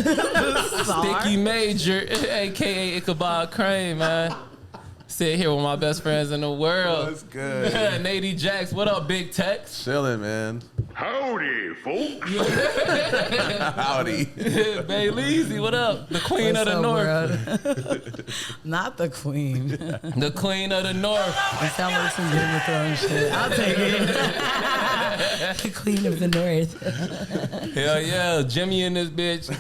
Sticky Major, a.k.a. Ichabod Crane, man. Sit here with my best friends in the world. That's good. Natey Jax, what up, Big Tex? Chilling, man. Howdy, folks. Howdy. Bayleezy, what up? The Queen of the North. Not the Queen. The Queen of the North. It sounds like some Game of Thrones shit. I'll take it. The Queen of the North. Hell yeah, Jimmy in this bitch.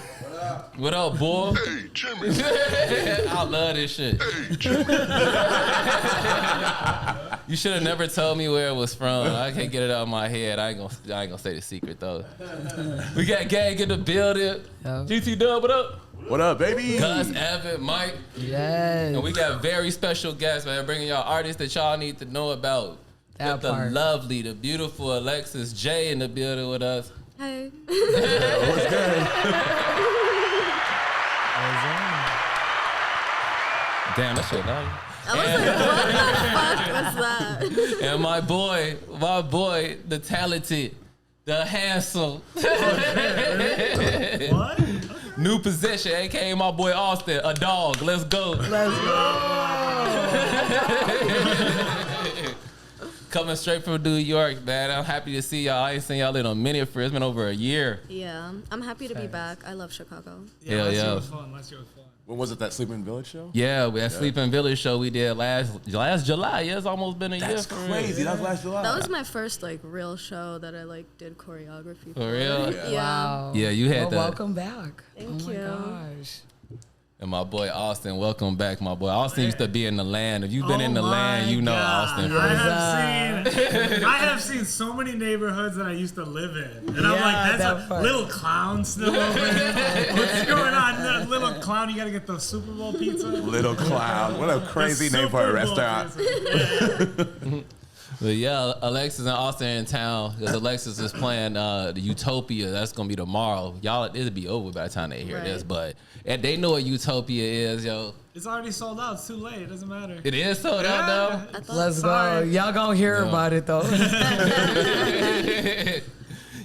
What up, boy? Hey, Jimmy. I love this shit. Hey, Jimmy. You should have never told me where it was from. I can't get it out of my head. I ain't gonna say the secret though. We got Gang in the building. Yo. GT Dub, what up? What up, baby? Gus, Evan, Mike. Yes. And we got very special guests, man, bringing y'all artists that y'all need to know about. Got the lovely, the beautiful Alexis J in the building with us. Hey. What's good? Damn, that shit loud. I was like, what the fuck was that? And my boy, the talented, the handsome. What? New position, aka my boy Austin, a dog. Let's go. Let's go. Coming straight from New York, man. I'm happy to see y'all. I ain't seen y'all in a minute for it's been over a year. Yeah, I'm happy to be back. I love Chicago. Hell Last yeah. year was fun. Last year was fun. When was it, that Sleeping Village show? Yeah, we had Sleeping Village show we did last July. Yeah, it's almost been a year. That's crazy. That was last July. That was my first like real show that I like did choreography for. For real? Yeah. Wow. Yeah, you had well, that. welcome back. Thank oh you. my gosh. And my boy Austin, welcome back, my boy. Austin used to be in the land. If you've been Oh in the land, you know God. Austin. I have seen so many neighborhoods that I used to live in. And I'm Yeah, like, that that's a part. little clown still over there. What's going on? That little clown, you gotta get the Super Bowl pizza? Little Clown. What a crazy The name for a Super Bowl restaurant. pizza. But yeah, Alexis and Austin are in town because Alexis is playing the Utopia. That's gonna be tomorrow. Y'all, it'll be over by the time they hear this. But and they know what Utopia is, yo. It's already sold out. It's too late. It doesn't matter. It is sold out though. Let's go. Sorry. Y'all gonna hear about it though.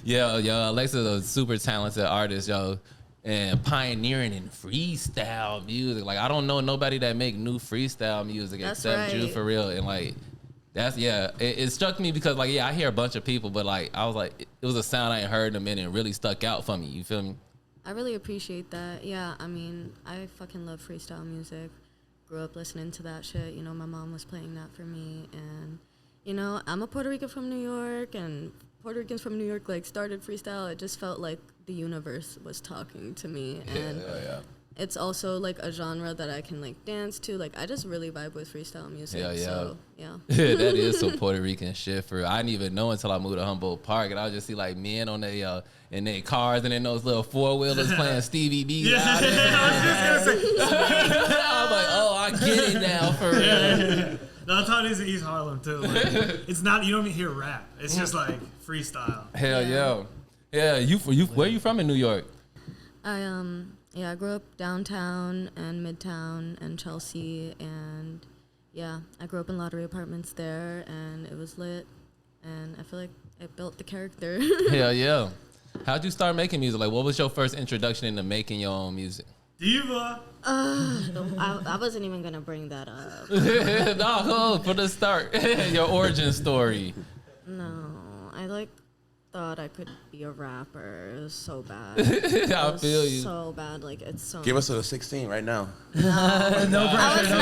Yo, Alexis is a super talented artist, yo, and pioneering in freestyle music. Like I don't know nobody that make new freestyle music That's except you right. for real. And like that's it struck me because like I hear a bunch of people, but like I was like it was a sound I ain't heard in a minute and really stuck out for me. You feel me? I really appreciate that. Yeah, I mean, I fucking love freestyle music. Grew up listening to that shit. You know, my mom was playing that for me. And, you know, I'm a Puerto Rican from New York, and Puerto Ricans from New York, like, started freestyle. It just felt like the universe was talking to me. And it's also, like, a genre that I can, like, dance to. Like, I just really vibe with freestyle music. Yeah. So, yeah. That is some Puerto Rican shit for real. I didn't even know until I moved to Humboldt Park, and I would just see like men on their in their cars and in those little 4-wheelers playing Stevie B. Yeah, loud. I was just gonna say. I was like, oh, I get it now for real. No, that's how it is in East Harlem too. Like, it's not, you don't even hear rap. It's just like freestyle. Hell yeah. You where you from in New York? I grew up downtown and Midtown and Chelsea, and yeah, I grew up in Lottery Apartments there, and it was lit, and I feel like it built the character. Hell yeah. How'd you start making music? Like, what was your first introduction into making your own music? Diva. I wasn't even gonna bring that up. No, for the start, your origin story. No, I like thought I could be a rapper. It was so bad. I feel you. So bad. Like it's so. Give us a 16 right now. No pressure.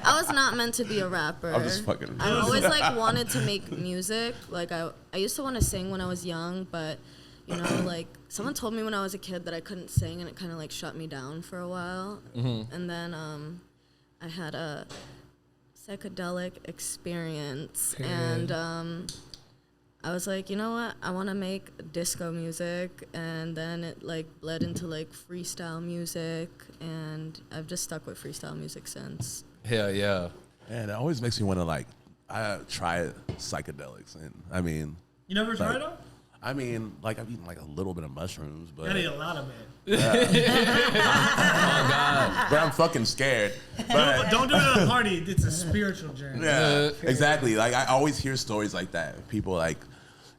I was not meant to be a rapper. I'm just fucking. I always like wanted to make music. Like I used to want to sing when I was young, but you know, like someone told me when I was a kid that I couldn't sing, and it kind of like shut me down for a while. Mm-hmm. And then I had a psychedelic experience, and I was like, you know what? I want to make disco music, and then it like bled into like freestyle music, and I've just stuck with freestyle music since. Hell yeah. Man, it always makes me want to like, I try psychedelics, and I mean. You never tried them? I mean, like I've eaten like a little bit of mushrooms, but. I need a lot of it. Oh God. But I'm fucking scared. But Don't do it at a party. It's a spiritual journey. yeah, exactly. Like I always hear stories like that. People like,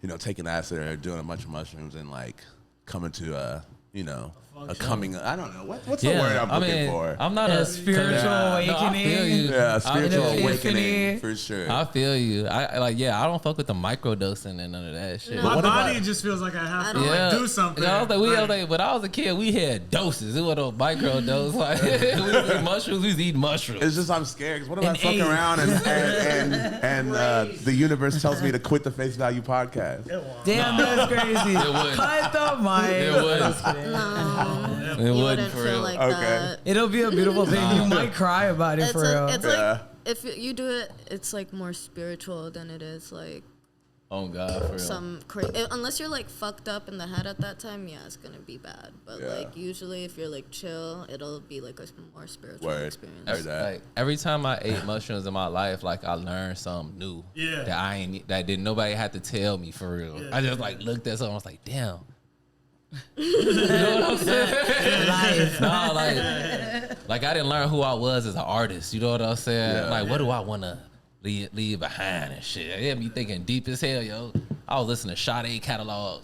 you know, taking acid or doing a bunch of mushrooms and like coming to, you know, a coming. I don't know what's the word I'm looking for. I'm not a spiritual awakening. No, I feel you. Yeah, spiritual Epiphany. awakening for sure. I feel you. I don't fuck with the microdosing and none of that shit. My what body about- just feels like I have to like do something. I was like, Like, when I was a kid, we had doses. It was a micro dose. Like we was eating mushrooms. We was eating mushrooms. It's just I'm scared. 'Cause what if I And fuck AIDS. around and the universe tells me to quit the Face Value podcast? Damn, that's crazy. It wouldn't. Cut the mic. It wouldn't. No, It you wouldn't wouldn't for feel real. like Okay. that. It'll be a beautiful thing. You might cry about it It's, for real. it's Yeah. like if you do it, it's like more spiritual than it is like Oh God, for real. some crazy. Unless you're like fucked up in the head at that time, yeah, it's gonna be bad. But Yeah. like usually, if you're like chill, it'll be like a more spiritual Word. experience. Heard that. Like every time I ate mushrooms in my life, like I learned something new. Yeah. That didn't nobody had to tell me for real. Yeah. I just like looked at something. I was like, damn. You know what I'm saying? Life. No, like I didn't learn who I was as an artist. You know what I'm saying? Yeah. Like, what do I want to leave behind and shit? It had me thinking deep as hell, yo. I was listening to Sade catalog.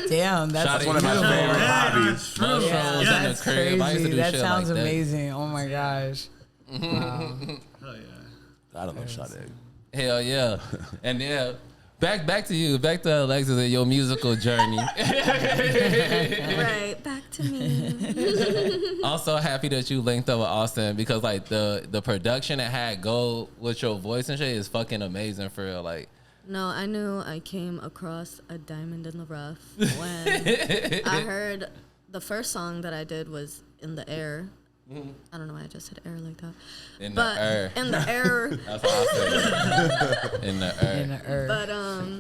Damn, that's One of my Beautiful. favorite Yeah, hobbies. that's true. Mushrooms Yeah, in the that's crib. I used to crazy. do That shit sounds like that. amazing. Oh my gosh. Hell yeah. I don't know Sade. Hell yeah. And yeah, back to you. Back to Alexis and your musical journey. Right, back to me. Also happy that you linked up with Austin because like the production that had go with your voice and shit is fucking amazing for real. Like No, I knew I came across a diamond in the rough when I heard the first song that I did was In the Air. I don't know why I just said air like that. in But the air. in the air. That's what I said. In the air. In the earth.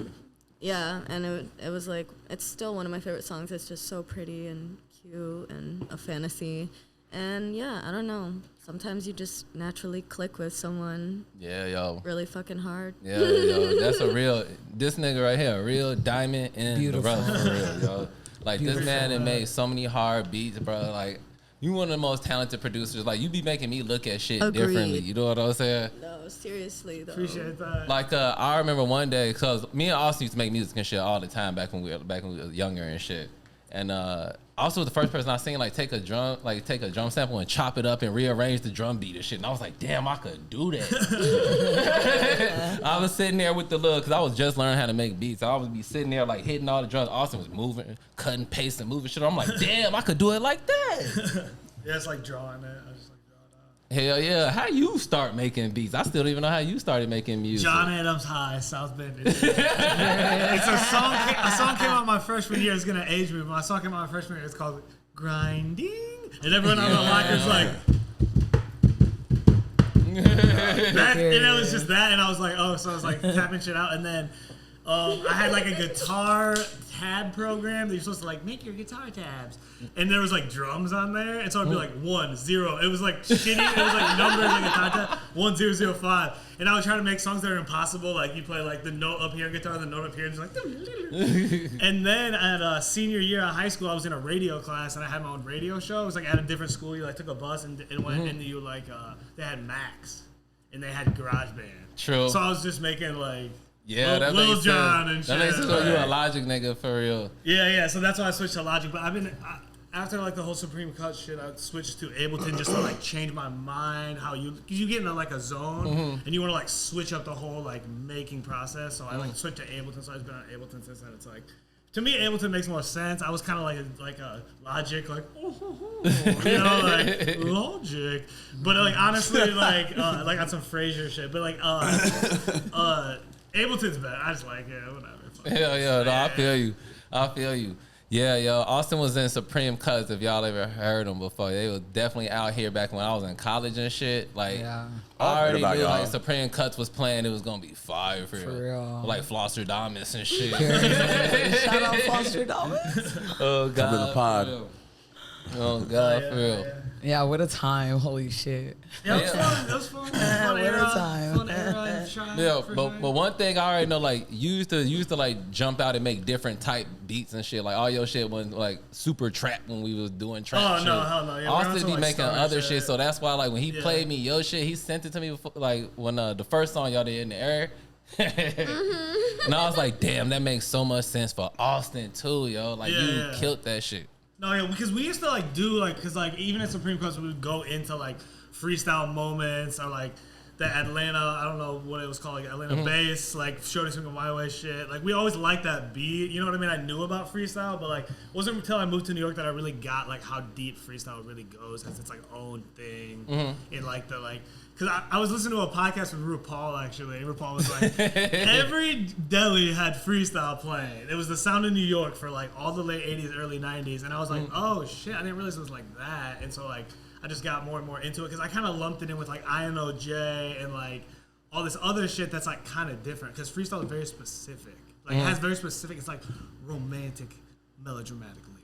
But yeah, and it was like it's still one of my favorite songs. It's just so pretty and cute and a fantasy. And yeah, I don't know. Sometimes you just naturally click with someone Yeah, yo. really fucking hard. Yeah, yo. That's a real this nigga right here, a real diamond in Beautiful. the rough for real, yo. Like this man that made so many hard beats, bro. Like you one of the most talented producers. Like you be making me look at shit Agreed. differently. You know what I'm saying? No, seriously though. Appreciate that. Like I remember one day because me and Austin used to make music and shit all the time back when we were younger and shit. And also the first person I seen like take a drum sample and chop it up and rearrange the drum beat and shit. And I was like, damn, I could do that. I was sitting there with the look because I was just learning how to make beats. I would be sitting there like hitting all the drums. Austin was moving, cutting, pasting, moving shit. I'm like, damn, I could do it like that. Yeah, it's like drawing it. I just like draw it out. Hell yeah. How you start making beats? I still don't even know how you started making music. John Adams High, South Bend. It's a song came out my freshman year. It's gonna age me, but my song came out my freshman year. It's called Grinding, and everyone on the line is like, that, and it was just that, and I was like, oh, so I was like tapping shit out, and then I had like a guitar tab program that you're supposed to like make your guitar tabs, and there was like drums on there, and so I'd be like 1 0. It was like shitty. It was like numbers in guitar tab 1 0 0 5, and I was trying to make songs that are impossible. Like you play like the note up here on guitar, the note up here, and just like. And then at senior year of high school, I was in a radio class, and I had my own radio show. It was like at a different school. You like took a bus and went, and you like they had Max, and they had GarageBand. True. So I was just making like. Yeah, that Lil makes Jon sense. and That makes shit. sense. You a Logic nigga for real. Yeah. So that's why I switched to Logic. But after like the whole Supreme Cut shit, I switched to Ableton just to like change my mind. Cause you get into like a zone and you want to like switch up the whole like making process. So I like switched to Ableton. So I've been on Ableton since then. It's like. To me, Ableton makes more sense. I was kind of like a Logic, like you know, like Logic, but like honestly, like on some Frasier shit. But like Ableton's better. I just like it. Whatever. Hell yeah, no, I feel you. Yeah, yo, Austin was in Supreme Cuts. If y'all ever heard them before, they was definitely out here back when I was in college and shit. Like, Yeah. I already about knew y'all. like Supreme Cuts was playing. It was gonna be fire for real. Like Flosstradamus and shit. Shout out Foster Dollars. Oh god, Come to the pod. for real. Oh god, for real. Yeah, what a time. Holy shit. Yeah, it was fun. It was fun. Fun What a era. time. Fun era. Shot, Yeah, for but sure. one thing I already know, like you used to like jump out and make different type beats and shit. Like all your shit was like super trap when we was doing trap. Oh, shit. no, hell no. Yeah, we're Austin onto, be like, making stoner other shit. shit, so that's why like when he Yeah. played me your shit, he sent it to me before, like when the first song y'all did In the Air. And I was like, damn, that makes so much sense for Austin too, yo. Like Yeah, you yeah. killed that shit. No, yeah, because we used to like do like, cause like even at Supreme Courts we would go into like freestyle moments or like the Atlanta, I don't know what it was called, like Atlanta bass, like Shorty Swing My Way shit. Like we always liked that beat, you know what I mean? I knew about freestyle, but like it wasn't until I moved to New York that I really got like how deep freestyle really goes as its like own thing. In like the like, cause I was listening to a podcast with RuPaul actually. RuPaul was like, every deli had freestyle playing. It was the sound of New York for like all the late 80s, early 90s. And I was like, oh shit, I didn't realize it was like that. And so like, I just got more and more into it because I kind of lumped it in with like INOJ and like all this other shit that's like kind of different because freestyle is very specific. Like it has very specific, it's like romantic, melodramatic lyrics.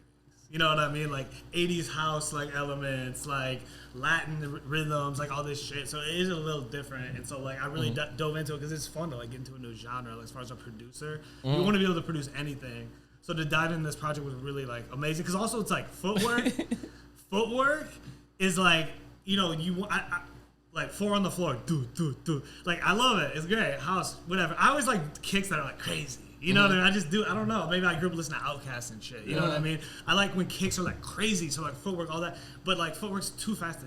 You know what I mean? Like 80s house like elements, like Latin rhythms, like all this shit. So it is a little different. And so like I really dove into it because it's fun to like get into a new genre. Like, as far as a producer, you want to be able to produce anything. So to dive into this project was really like amazing because also it's like footwork. Footwork is like, you know, like 4 on the floor, do. Like, I love it. It's great. House, whatever. I always like kicks that are like crazy. You know what I mean? I don't know. Maybe I grew up listening to Outkast and shit. You know what I mean? I like when kicks are like crazy. So like footwork, all that. But like footwork's too fast to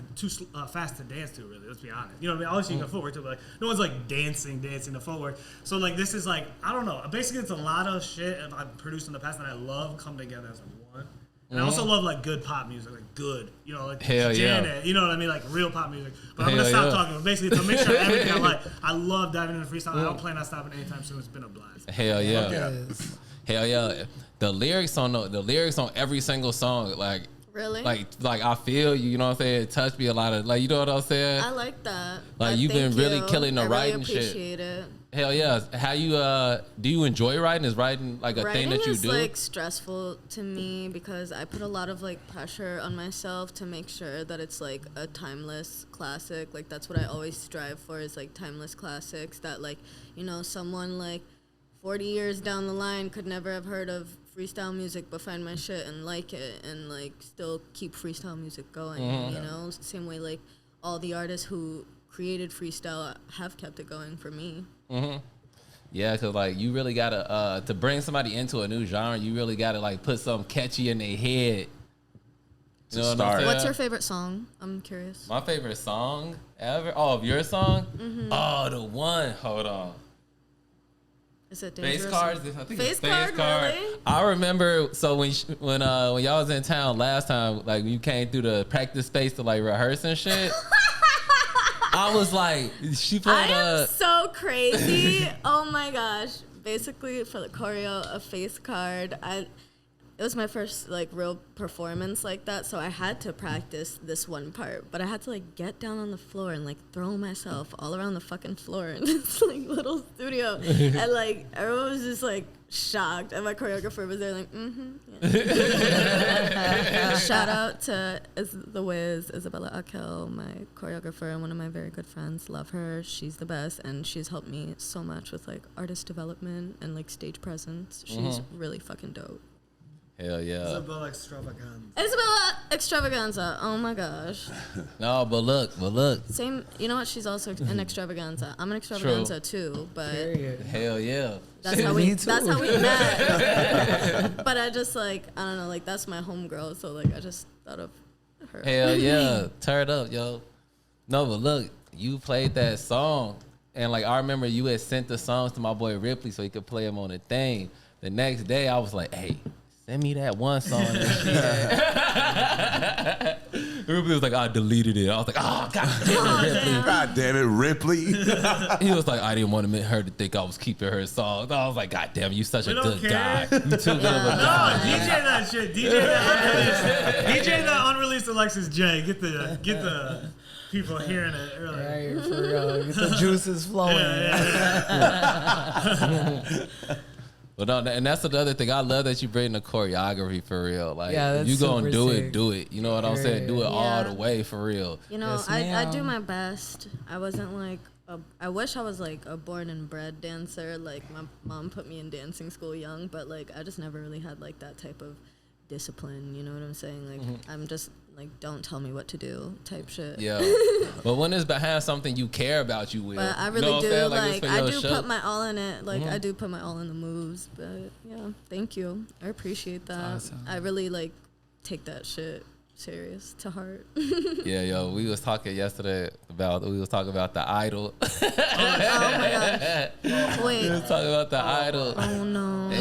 dance to, really. Let's be honest. You know what I mean? Obviously you got footwork too, but like no one's like dancing to footwork. So like this is like, I don't know. Basically it's a lot of shit I've produced in the past that I love come together as one. And I also love like good pop music, like good, you know, like Hell Janet, you know what I mean, like real pop music. But I'm gonna stop talking. But basically, to make sure everything I like, I love diving into freestyle. I don't plan on stopping anytime soon. It's been a blast. Hell yeah, Yes. hell yeah. The lyrics on every single song, like Really? like I feel you. You know what I'm saying? It touched me a lot of like, you know what I'm saying? I like that. Like, you've been Thank really you. killing the I writing really shit. appreciate it. Hell yeah. How you do you enjoy writing? Is writing like a thing that you Writing do? is like stressful to me because I put a lot of like pressure on myself to make sure that it's like a timeless classic. Like that's what I always strive for is like timeless classics that like, you know, someone like 40 years down the line could never have heard of freestyle music but find my shit and like it and like still keep freestyle music going, you know? Same way like all the artists who created freestyle have kept it going for me. Yeah, cause like you really gotta to bring somebody into a new genre, you really gotta like put something catchy in their head. You know what I'm start. saying? What's your favorite song? I'm curious. My favorite song ever? Oh, of your song? Oh, the one. Hold on. Is it Face dangerous? cards. I think Face it's face card, really? I remember. So when y'all was in town last time, like you came through the practice space to like rehearse and shit. I was like, she put I am so crazy. Oh my gosh. Basically, for the choreo, a face card. It was my first like real performance like that, so I had to practice this one part. But I had to like get down on the floor and like throw myself all around the fucking floor in this like little studio, and like everyone was just like shocked, and my choreographer was there like, yeah. Shout out to The Wiz, Isabella Akel, my choreographer and one of my very good friends. Love her. She's the best, and she's helped me so much with like artist development and like stage presence. She's really fucking dope. Hell yeah. Isabella Extravaganza. Isabella Extravaganza. Oh my gosh. No, but look. Same. You know what? She's also an extravaganza. I'm an extravaganza too, but Period. Hell yeah. that's how Me we. too. That's how we met. But I just like I don't know. Like that's my homegirl. So like I just thought of her. Hell yeah. Turn it up, yo. No, but look, you played that song, and like I remember you had sent the songs to my boy Ripley so he could play them on the thing. The next day, I was like, hey. Send me that one song. Ripley was like, I deleted it. I was like, oh, God damn it, Ripley. God damn it, Ripley. He was like, I didn't want her to think I was keeping her songs. I was like, God damn it, you such a don't good care. guy. You too good of a No, guy. DJ that shit. DJ that unreleased Alexis J. Get the people hearing it earlier. Right, for real. Get the juices flowing. But no, and that's the other thing. I love that you bring the choreography for real. Like, Yeah, if that's you gonna super do sick. it, do it. You know what I'm saying? Do it all Yeah. the way for real. You know, Yes, I do ma'am. my best. I wasn't like I wish I was like a born and bred dancer. Like my mom put me in dancing school young, but like I just never really had like that type of discipline. You know what I'm saying? Like I'm just like don't tell me what to do type shit. Yeah. But when it's behind something you care about, you will. But I You really know what I'm do saying? like it's for I your do show. put my all in it. Like I do put my all in the moves. But yeah, thank you. I appreciate that. awesome. I really like take that shit serious to heart. Yeah, yo, we was talking yesterday about the Idol. Oh my god! Wait. We was talking about the Idol. Oh no. And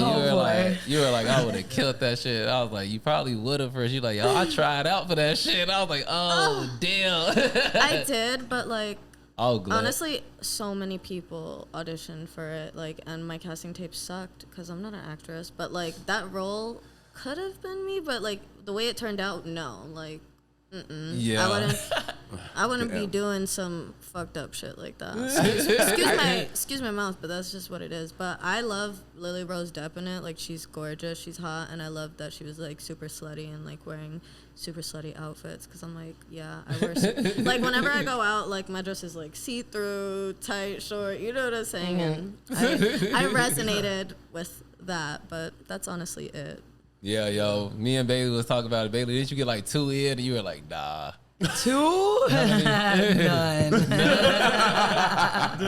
you were like, I would have killed that shit. I was like, you probably would have first. You like, yo, I tried out for that shit. I was like, oh damn. I did, but like, oh, glad. honestly, so many people auditioned for it, like, and my casting tape sucked because I'm not an actress. But like, that role could have been me, but like the way it turned out, no, like, yeah, I wouldn't be doing some fucked up shit like that. Excuse my mouth, but that's just what it is. But I love Lily Rose Depp in it. Like, she's gorgeous, she's hot, and I love that she was like super slutty and like wearing super slutty outfits. Cause I'm like, yeah, I wear like whenever I go out, like my dress is like see-through, tight, short. You know what I'm saying? And I resonated with that, but that's honestly it. Yeah, yo, me and Bailey was talking about it. Bailey, did you get like 2 in? And you were like, nah. 2? None.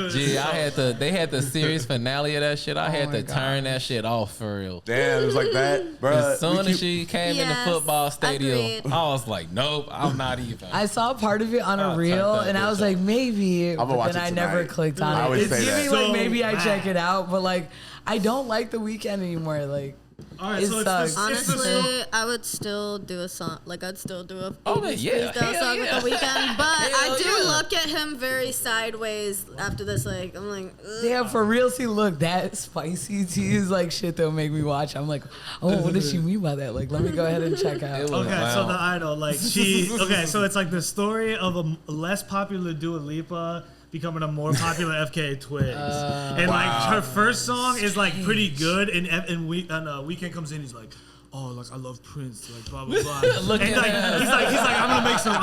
Gee, they had the series finale of that shit. I had to turn that shit off for real. Damn, it was like that, bro. As soon as she came in the football stadium, agreed. I was like, nope, I'm not even. I saw part of it on a I'll reel, turn that and I bitch was off. like, maybe, I'ma but watch then it I never tonight. clicked on I it. would It's say giving that. like maybe I So check it out, but like I don't like The Weeknd anymore. Like, All right, it so sucks. it's the Honestly, I would still do a song. Like, I'd still do a Oh, 80s yeah, freestyle hell song yeah. with The Weeknd. But I Hell do yeah. look at him very sideways after this. Like, I'm like, ugh. damn, for real, see, look, that spicy tea is like shit that'll make me watch. I'm like, oh, what does she mean by that? Like, let me go ahead and check out. It was Okay, wild. so the Idol, like so it's like the story of a less popular Dua Lipa becoming a more popular FKA Twigs, and like her first song is like pretty good, and Weeknd comes in, he's like, oh, like I love Prince, like blah blah blah. Look And at like that. he's like I'm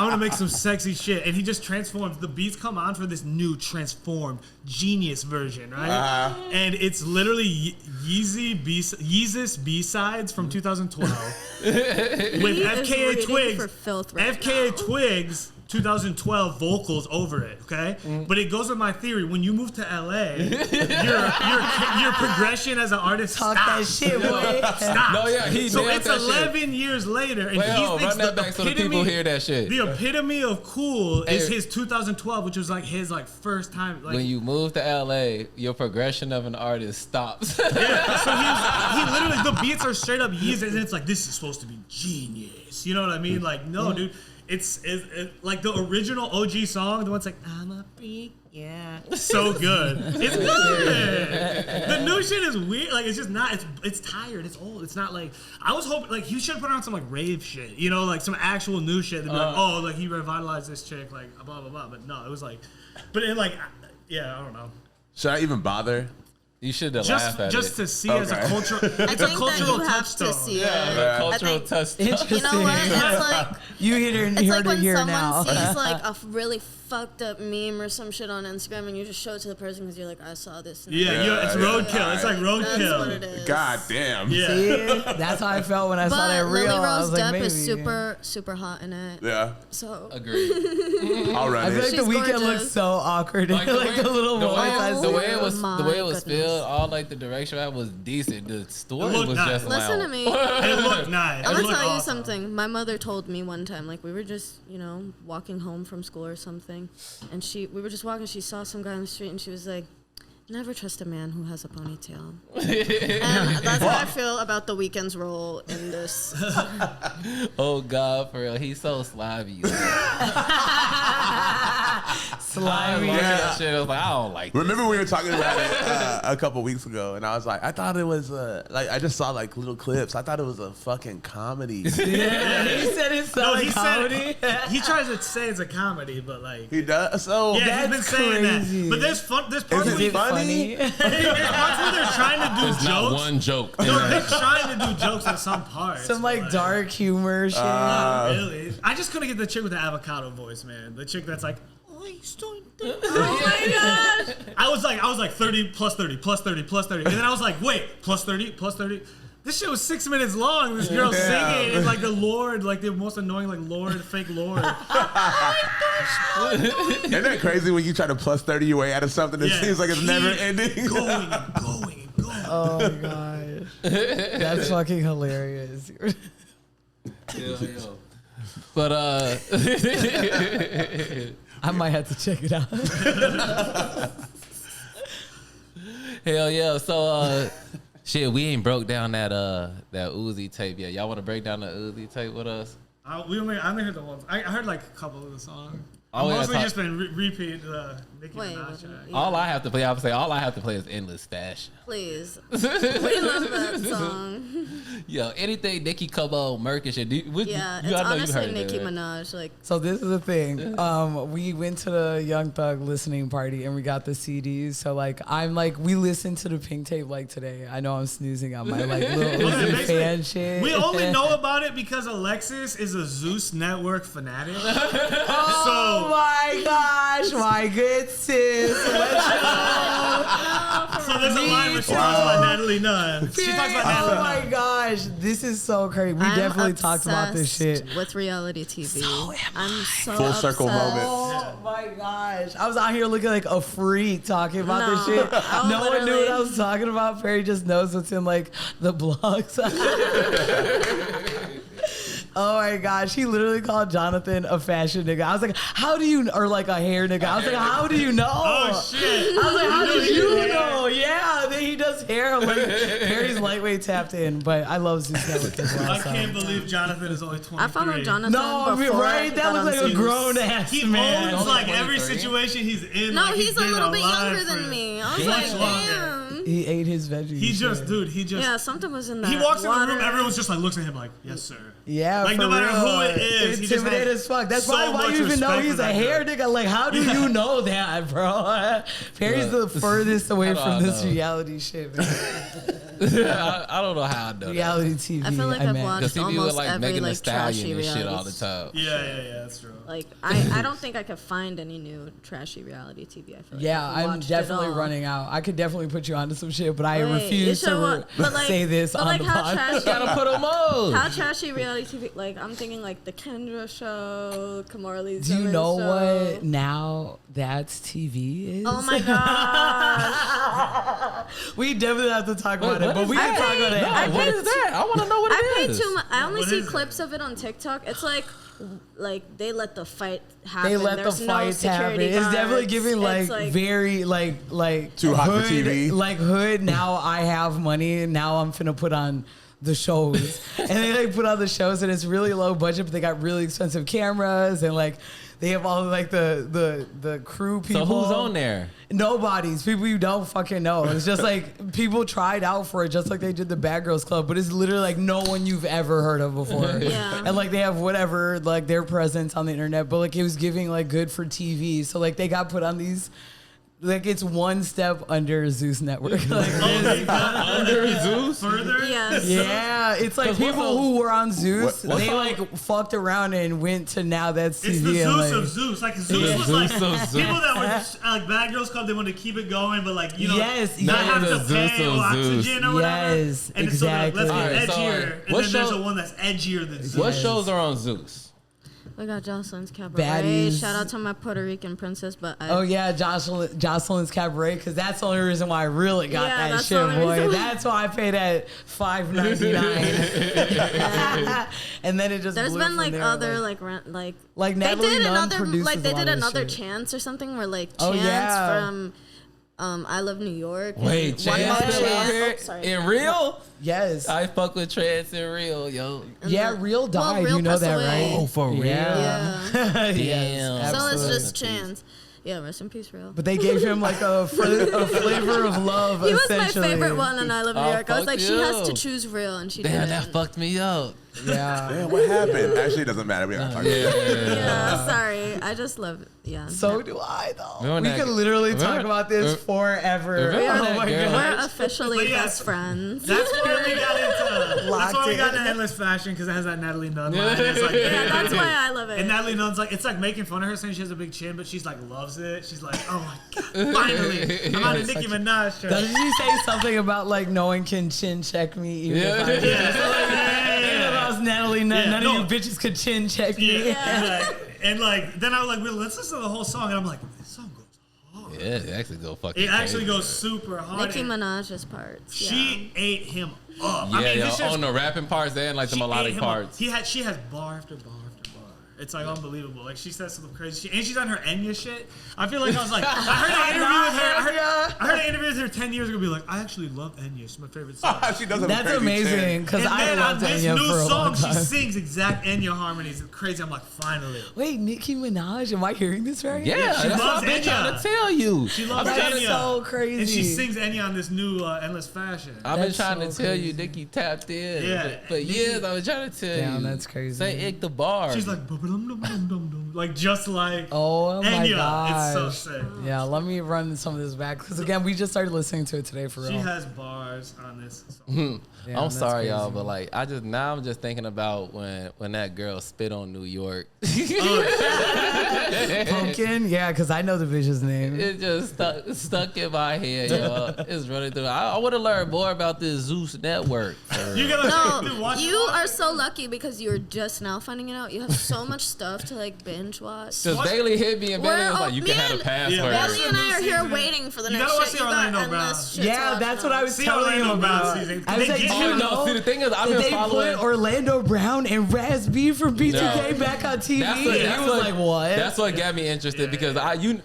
gonna make some sexy shit, and he just transforms. The beats come on for this new transformed genius version, right? And it's literally Yeezus B-sides from 2012 with He is FKA reading Twigs. for filth right FKA now. Twigs 2012 vocals over it, okay? But it goes with my theory. When you move to LA, your progression as an artist Talk stops. that shit, boy. Stops. No, yeah, he so nailed it's that shit. 11 years later, and Wait, he hold, thinks run that the back so the epitome, people hear that shit. the epitome of cool is Hey. his 2012, which was like his like first time. Like, When you move to LA, your progression of an artist stops. yeah, so he literally, the beats are straight up Yeezus, and it's like, this is supposed to be genius. You know what I mean? Like, no, dude. It's like the original OG song, the one's like, I'm a freak, yeah. So good. It's good. The new shit is weird. Like, it's just not, it's tired. It's old. It's not like, I was hoping, like, he should have put on some, like, rave shit. You know, like, some actual new shit. They'd be like, oh, like, he revitalized this chick, like, blah, blah, blah. But no, it was like, but it, like, yeah, I don't know. Should I even bother? You should have laughed at Just it. to see as a Okay. cultural, I it's a think that cultural you have touchstone. to see Yeah, it. the cultural I think- touchstone. Interesting. You know what? It's like, You it's heard like it when here someone now. sees like a really fucked up meme or some shit on Instagram, and you just show it to the person because you're like, I saw this. now." Yeah, it's Yeah, roadkill. yeah. It's like That's what roadkill. it is. God damn. Yeah. See, that's how I felt when I saw But that Lily reel. I Rose was like, Depp maybe. is super, super hot in it. Yeah. So Agreed. I'll run I feel it. like the She's weekend looks gorgeous. so awkward. Like, the little the voice. I Oh the see. way it was, my the way it was goodness. filmed, all like the direction of it was decent. The story It looked was nice. just listen loud. to me. It looked nice. I'm It gonna looked tell you awesome. something. My mother told me one time, like we were just, walking home from school or something, and we were just walking. She saw some guy on the street, and she was like, "Never trust a man who has a ponytail." And that's how I feel about the Weeknd's role in this. Oh God, for real, he's so slimy. Slimy. That shit. I was like, I don't like this. Remember we were talking about it a couple weeks ago, and I was like, I thought it was like I just saw like little clips. I thought it was a fucking comedy. Yeah, he said it's No, not he a comedy. said he tries to say it's a comedy, but like. He does. So Yeah, he's been That's saying crazy. that. But there's parts Is where it funny? there's parts where they're trying to do There's not jokes. one joke. in No, that. they're trying to do jokes in some parts. Some but, like dark humor shit. Not really. I just couldn't get the chick with the avocado voice, man. The chick that's like, oh my gosh. I was like 30 plus 30 plus 30 plus 30. And then I was like, wait, plus 30 plus 30. This shit was 6 minutes long. This girl singing and like the Lord, like the most annoying like Lord, fake Lord. Isn't that crazy when you try to plus 30 your way out of something that Yeah. seems like it's Keep never ending? Going and going and going. Oh my gosh. That's fucking hilarious. But I might have to check it out. hell yeah. So shit, we ain't broke down that Uzi tape yet. Y'all want to break down the Uzi tape with us? I only heard the ones. I heard like a couple of the songs. Oh, I've yeah, mostly talk- just been repeat Nicki Wait, Minaj what- track. yeah. All I have to play, I would say, all I have to play is Endless Stash. Please. We love that song. Yo, anything Nicki come on, Merc and shit. Yeah, it's honestly Nicki Minaj. Like, So this is the thing. We went to the Young Thug listening party and we got the CDs. So like we listened to the Pink tape like today. I know I'm snoozing on my like little Uzi fan shit. We only know about it because Alexis is a Zeus Network fanatic. Oh my gosh, my good sis. So there's a line where she talks about Natalie Nunn. She talks about Natalie Oh Nunn. my gosh, this is so crazy. We definitely talked about this shit. with reality TV. So am I'm so Full circle obsessed. moment. Oh my gosh. I was out here looking like a freak talking about this No, shit. I No one knew literally- what I was talking about. Perry just knows what's in like the blogs. Oh my gosh, he literally called Jonathan a fashion nigga. I was like, how do you, or like a hair nigga. I was like, how do you know? Oh shit! I was like, how did You you know? know? Yeah, then he does hair. I'm like, Perry's lightweight tapped in, but I love Zeus Network as well. I so. can't believe Jonathan is only 23. I followed Jonathan No, I mean, before right? he That got was on like a Zeus. grown ass He man. owns like 23? every situation he's in. No, like, he's a been little bit alive younger than for- me. I was Much like, longer. damn. He ate his veggies. He just, shit. dude, he just. Yeah, something was in that. He walks in the water. room, everyone's just like looks at him like, yes sir. Yeah, Like, for no matter real. who it is, he just intimidated has as fuck. That's so why much you even know respect he's for a that hair guy. nigga. Like, how do you know that, bro? Perry's the furthest away How do I from this know? reality shit, man. I don't know how I know that. Reality TV. I feel like I've meant. watched Because he be with almost like every Megan Thee like trashy Stallion and reality. shit all the time. Yeah, that's true. Like I don't think I could find any new trashy reality TV. I feel like Yeah, I've I'm watched it definitely all. running out. I could definitely put you onto some shit, but I Wait, refuse you to should but like, say this but on like the how pod. trashy, Gotta put them on. how trashy reality TV. Like I'm thinking like the Kendra show, Kamora Lee Do you Simmons know show. what now that's TV is? Oh my gosh! We definitely have to talk about it, what but is we that? can talk about it. No, I what paid is that? I want to know what I it pay is. too much. I only What see is it? clips of it on TikTok. It's like they let the fight happen. They let the There's no fights happen. security It's definitely guards. giving It's like very like Too hot for hood, TV. like hood. Now I have money. Now I'm finna put on the shows, and they like put on the shows, and it's really low budget, but they got really expensive cameras, and like they have all like the crew people. So who's on there? Nobody's people you don't fucking know. It's just like people tried out for it, just like they did the Bad Girls Club, but it's literally like no one you've ever heard of before. Yeah. And like they have whatever like their presence on the internet, but like it was giving like good for TV. So like they got put on these. Like it's one step under Zeus Network. Like, Under Zeus? Further? Yes. yeah, it's like 'Cause what's people the- who were on Zeus, what's they the- like fucked around and went to now that's TV. It's the and, Zeus like, of Zeus. Like Zeus Yeah. was like Zeus of Zeus. people that were like Bad Girls Club. They wanted to keep it going, but like you know, Yes, not yes. have to The Zeus pay of or Zeus. oxygen or whatever. Yes, and it's so like, let's exactly. get Alright, so, edgier, like, and what then there's show- a one that's edgier than Zeus. What shows are on Zeus? We got Jocelyn's Cabaret. Baddies. Shout out to my Puerto Rican princess, but Oh yeah, Jocelyn's Cabaret, because that's the only reason why I really got Yeah, that that's the shit, only boy. reason. That's why I paid at $5.99, and then it just there's blew been from like there, other like like they Natalie did Nunn another produces like they a lot did of another shit. Chance or something where like Oh, Chance yeah. from I Love New York. and Wait, One Chance More still out Chance. here Oh, sorry. in real? Yes, I fuck with Trance in real, yo. yeah, Real died. Real you know passed that, away. right? Oh, for real? Yeah. Damn. Yes, So it's absolutely. just Chance. Yeah, rest in peace, Real. But they gave him like a flavor of love. He was my essentially. favorite one on I Love New Oh, York. I was fuck like, she has you. to choose Real, and she Damn, didn't. that fucked me up. Yeah. Damn, what happened? Actually, it doesn't matter. We're not talking about it. Yeah, sorry. I just love it. Yeah. So do I, though. Remember We that- could literally talk remember- about this forever. remember we that Oh my girl- god. We're officially But yeah, best friends. That's why we got into. That's Locked why we got in. into endless fashion because it has that Natalie Nunn line. It's like, Yeah, that's why I love it. And Natalie Nunn's like, it's like making fun of her saying she has a big chin, but she's like loves it. She's like, oh my god, finally, I'm on a Nicki Minaj track. Doesn't she say something about like no one can chin check me even if I Yeah. even if I was Natalie Nunn, Yeah, none no. of you bitches could chin check me. Yeah. And like then I was like, well, let's listen to the whole song, and I'm like, this song goes hard. Yeah, it actually go fucking. It actually crazy. goes super hard. Nicki Minaj's parts. She ate him up. Yeah, I mean, yo, this on the rapping parts and like the she ate melodic him up. parts. She has bar after bar after bar. It's like unbelievable. Like she says some crazy shit, and she's on her Enya shit. I feel like I was like, I heard an interview with her. I heard an interview with her 10 years ago. Be like, I actually love Enya. She's my favorite song. She does have a That's crazy amazing chin. because And I then loved on this Enya new for a long song, she time. sings exact Enya harmonies. It's crazy. I'm like, finally. Wait, Nicki Minaj? Am I hearing this right? Yeah, She that's what loves I've been trying Enya. to tell you. She loves That's Enya. so crazy. And she sings Enya on this new Endless Fashion. I've been That's trying so to tell you, crazy. Nicki tapped in. Yeah. For years, I was trying to tell you. Damn, that's crazy. Say Ick the bar. She's like, "Ba-ba-dum-dum-dum-dum-dum," like just like Oh my Enya. gosh. It's so sick. Yeah, let me run some of this back because again, we just started listening to it today for real. She has bars on this song. Damn, I'm that's sorry, y'all, crazy. but like, I'm just thinking about when that girl spit on New York. Pumpkin, yeah, because I know the bitch's name. It just stuck in my head, y'all. It's running through. I want to learn more about this Zeus network. for real. You gotta No, watch you are so lucky because you're just now finding it out. You have so much stuff to like binge watch. Because Bailey hit me and Bailey We're was like, all- you me can have and- a password. Yeah, Bailey and I are here Season. waiting for the You next gotta watch shit. the You got Orlando endless Brown. shit to Yeah, watch that's now. what I was See telling him Orlando Brown about. season. I was They like, get do you you Oh, no, know see, the thing is, I've that been they following. put Orlando Brown and Raz B from B2K No. back on TV? That's And he was like, what? That's what got me interested because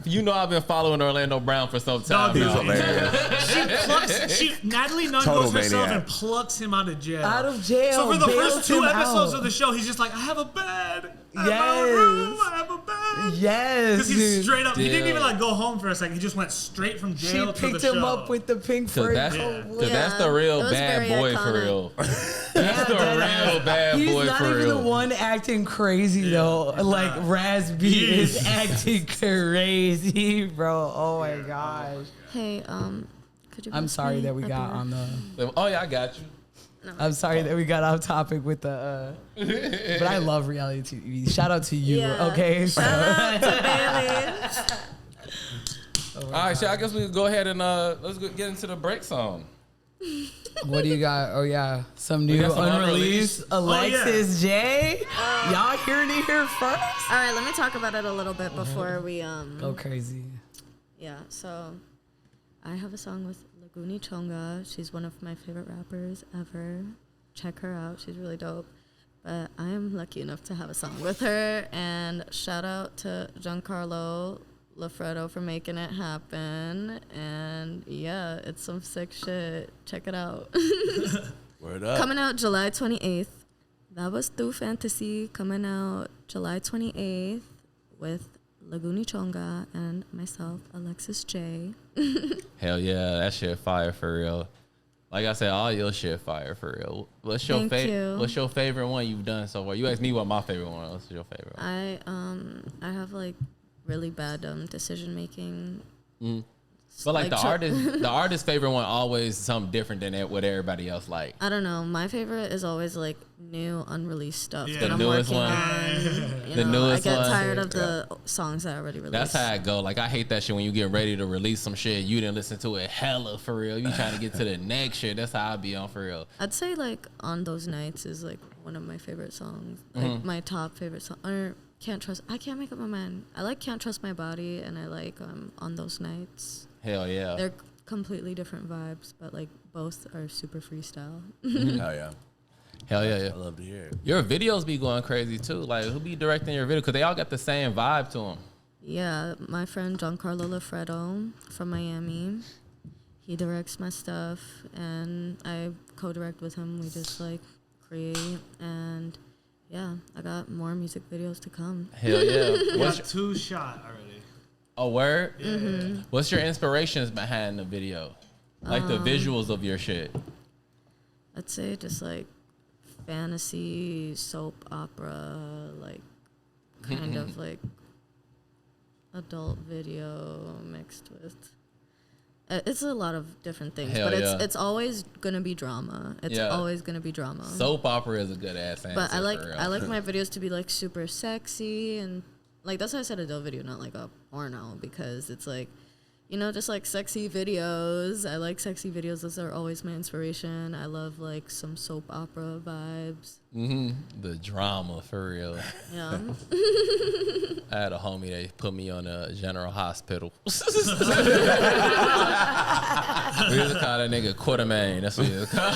you know I've been following Orlando Brown for some time. Dog, now. dude. hilarious. Natalie Nunn Total goes herself maniac. and plucks him out of jail. Out of jail, So for the bails first 2 him episodes out. of the show, he's just like, I have a bed. I have my Yes. room. I have a bed. Yes, Because he's dude. straight up. He didn't Dude. even like go home for a second. He just went straight from She jail to the picked show. him up with the pink Cause fur that's, coat. cause that's the real it was bad very boy for iconic. real. That's the real bad He's boy not for even real. the one acting crazy though. Like Raz B is Yes. acting crazy, bro. Oh my gosh. Hey, could you? I'm pass sorry me that we a got beer? on the. Oh yeah, I got you. I'm sorry that we got off topic with the. But I love reality TV. Shout out to you. Yeah. Okay. Shout out to Bailey. All right, so I guess we can go ahead and let's get into the break song. What do you got? Oh yeah, some new got some unreleased unreleased. Alexis J. Y'all hearing it here first? All right, let me talk about it a little bit before we Go crazy. Yeah, so I have a song with Laguni Chonga. She's one of my favorite rappers ever. Check her out. She's really dope. But I am lucky enough to have a song with her. And shout out to Giancarlo Lafredo for making it happen. And yeah, it's some sick shit. Check it out. Word up. Coming out July 28th. That was Through Fantasy coming out July 28th with Laguni Chonga and myself, Alexis J. Hell yeah, that shit fire for real. Like I said, all your shit fire for real. What's your Thank you. What's your favorite one you've done so far? You asked me what my favorite one was. What's your favorite one? I have like really bad decision making. But like like, the artist's favorite one always something different than what everybody else like. I don't know. My favorite is always like new unreleased stuff Yeah. that The I'm newest working one. on. You The know, newest I get one. tired of the songs that I already released. That's how it go. Like I hate that shit when you get ready to release some shit, you didn't listen to it hella for real. You trying to get to the next shit. That's how I be on for real. I'd say like On Those Nights is like one of my favorite songs. Like my top favorite song. Or I Can't Make Up My Mind. I like Can't Trust My Body and I like On Those Nights. Hell yeah. They're completely different vibes, but like both are super freestyle. Hell yeah. Hell yeah, I yeah. love to hear it. Your videos be going crazy too. Like who be directing your video? Cause they all got the same vibe to them. Yeah, my friend Giancarlo Lafredo from Miami. He directs my stuff, and I co-direct with him. We just like create, and yeah, I got more music videos to come. Hell yeah. We What's got 2 shot already. a word? Mm-hmm. What's your inspirations behind the video? Like the visuals of your shit. I'd say just like fantasy, soap opera, like kind of like adult video mixed with. It's a lot of different things, Hell but yeah. it's always gonna be drama. It's Yeah. always gonna be drama. Soap opera is a good ass answer. But I like for real. I like my videos to be like super sexy and like that's why I said adult video, not like a porno, because it's like, you know, just like sexy videos. I like sexy videos. Those are always my inspiration. I love like some soap opera vibes. The drama for real. Yeah. I had a homie that put me on a General Hospital. We used to call that nigga Quarterman. That's what he was called.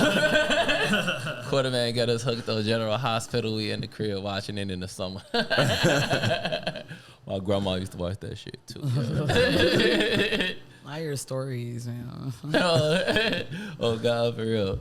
Quarterman got us hooked on General Hospital. We in the crib watching it in the summer. My grandma used to watch that shit too. I hear stories, man. Oh God, for real.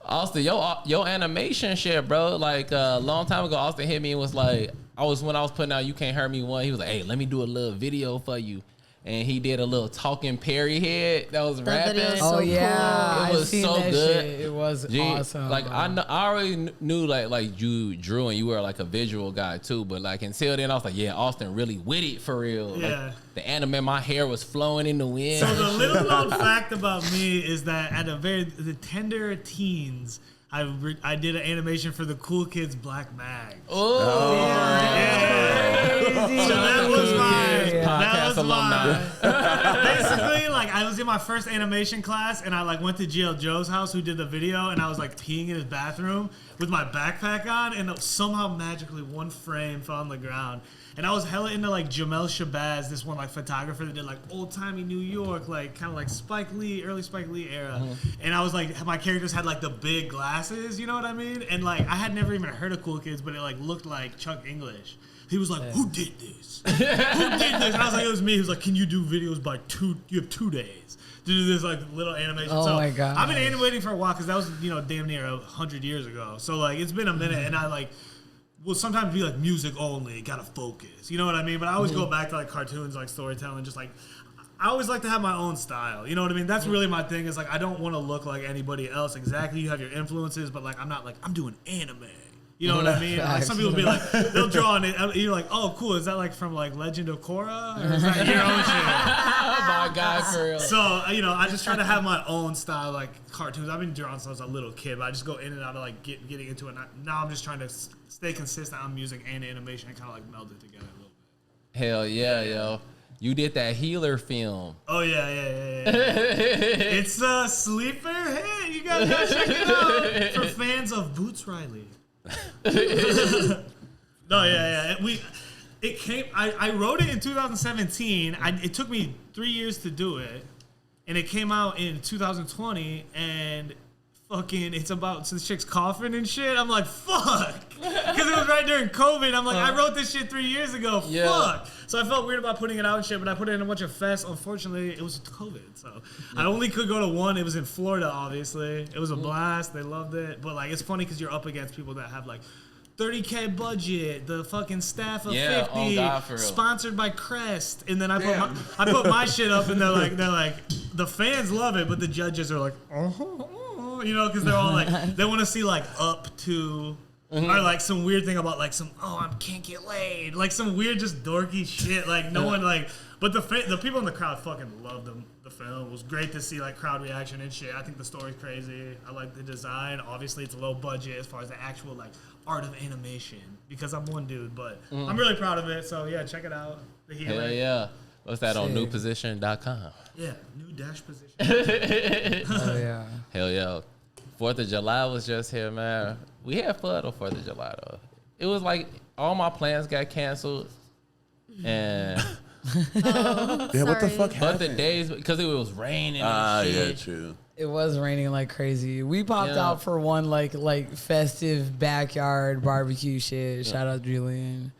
Austin, your animation shit, bro. Like a long time ago, Austin hit me and was like, when I was putting out "You Can't Hurt Me" 1. He was like, "Hey, let me do a little video for you." And he did a little talking Perry head that was rapping. Video is so yeah, It was so good. Shit. It was awesome. Like I already knew like you drew and you were like a visual guy too, but like until then I was like, yeah, Austin really with it for real. Yeah. Like, the anime, my hair was flowing in the wind. So the little known fact about me is that at the tender teens, I did an animation for the Cool Kids Black Mag. Oh, Yeah. So that was podcast alumni. Basically, like I was in my first animation class and I like went to GL Joe's house who did the video and I was like peeing in his bathroom with my backpack on and somehow magically one frame fell on the ground. And I was hella into like Jamel Shabazz, this one like photographer that did like old timey New York, like kind of like Spike Lee, early Spike Lee era. And I was like, my characters had like the big glasses, you know what I mean? And like I had never even heard of Cool Kids, but it like looked like Chuck English. He was like, "Who did this? Who did this?" And I was like, "It was me." He was like, "Can you do videos by 2? You have 2 days to do this like little animation." Oh so my God. I've been animating for a while because that was damn near 100 years ago. So like it's been a minute, and I like will sometimes be like music only, gotta focus. You know what I mean? But I always go back to like cartoons, like storytelling, just like. I always like to have my own style. You know what I mean? That's really my thing. Is like I don't want to look like anybody else. Exactly, you have your influences, but like I'm not like I'm doing anime. You know what I mean? Like some people be like, they'll draw on it. You're like, oh, cool. Is that like from like Legend of Korra? Or is that your own shit? Oh my God, for real. So, I just try to have my own style, like cartoons. I've been drawing since I was a little kid, but I just go in and out of like getting into it. Now I'm just trying to stay consistent on music and animation and kind of like meld it together a little bit. Hell yeah, yo. You did that Healer film. Oh, yeah. It's a sleeper hit. You guys gotta check it out for fans of Boots Riley. No, yeah. It came. I wrote it in 2017. It took me 3 years to do it, and it came out in 2020. And fucking, it's about this chick's coughing and shit. I'm like, fuck, because it was right during COVID. I'm like, I wrote this shit 3 years ago. Yeah. Fuck. So I felt weird about putting it out and shit, but I put it in a bunch of fests. Unfortunately, it was COVID, so I only could go to one. It was in Florida, obviously. It was a blast. They loved it, but like, it's funny because you're up against people that have like $30K budget, the fucking staff of 50, oh God, for real. sponsored by Crest, and then I put my shit up, and they're like the fans love it, but the judges are like, because they're all like they want to see like up to. Or like some weird thing about like I can't get laid, like some weird just dorky shit, like no one like, but the people in the crowd fucking loved them. The film it was great to see like crowd reaction and shit. I think the story's crazy. I like the design. Obviously it's low budget as far as the actual like art of animation because I'm one dude, but I'm really proud of it. So yeah, check it out. The Healer. Hell yeah. What's that on newposition.com? Yeah, new-position. Oh yeah. Hell yeah. 4th of July was just here, man. We had fun on 4th of July, though. It was like all my plans got canceled. And Yeah, what the fuck but the happened? days, because it was raining and shit. Yeah, true. It was raining like crazy. We popped out for one like festive backyard barbecue shit. Shout out Julian.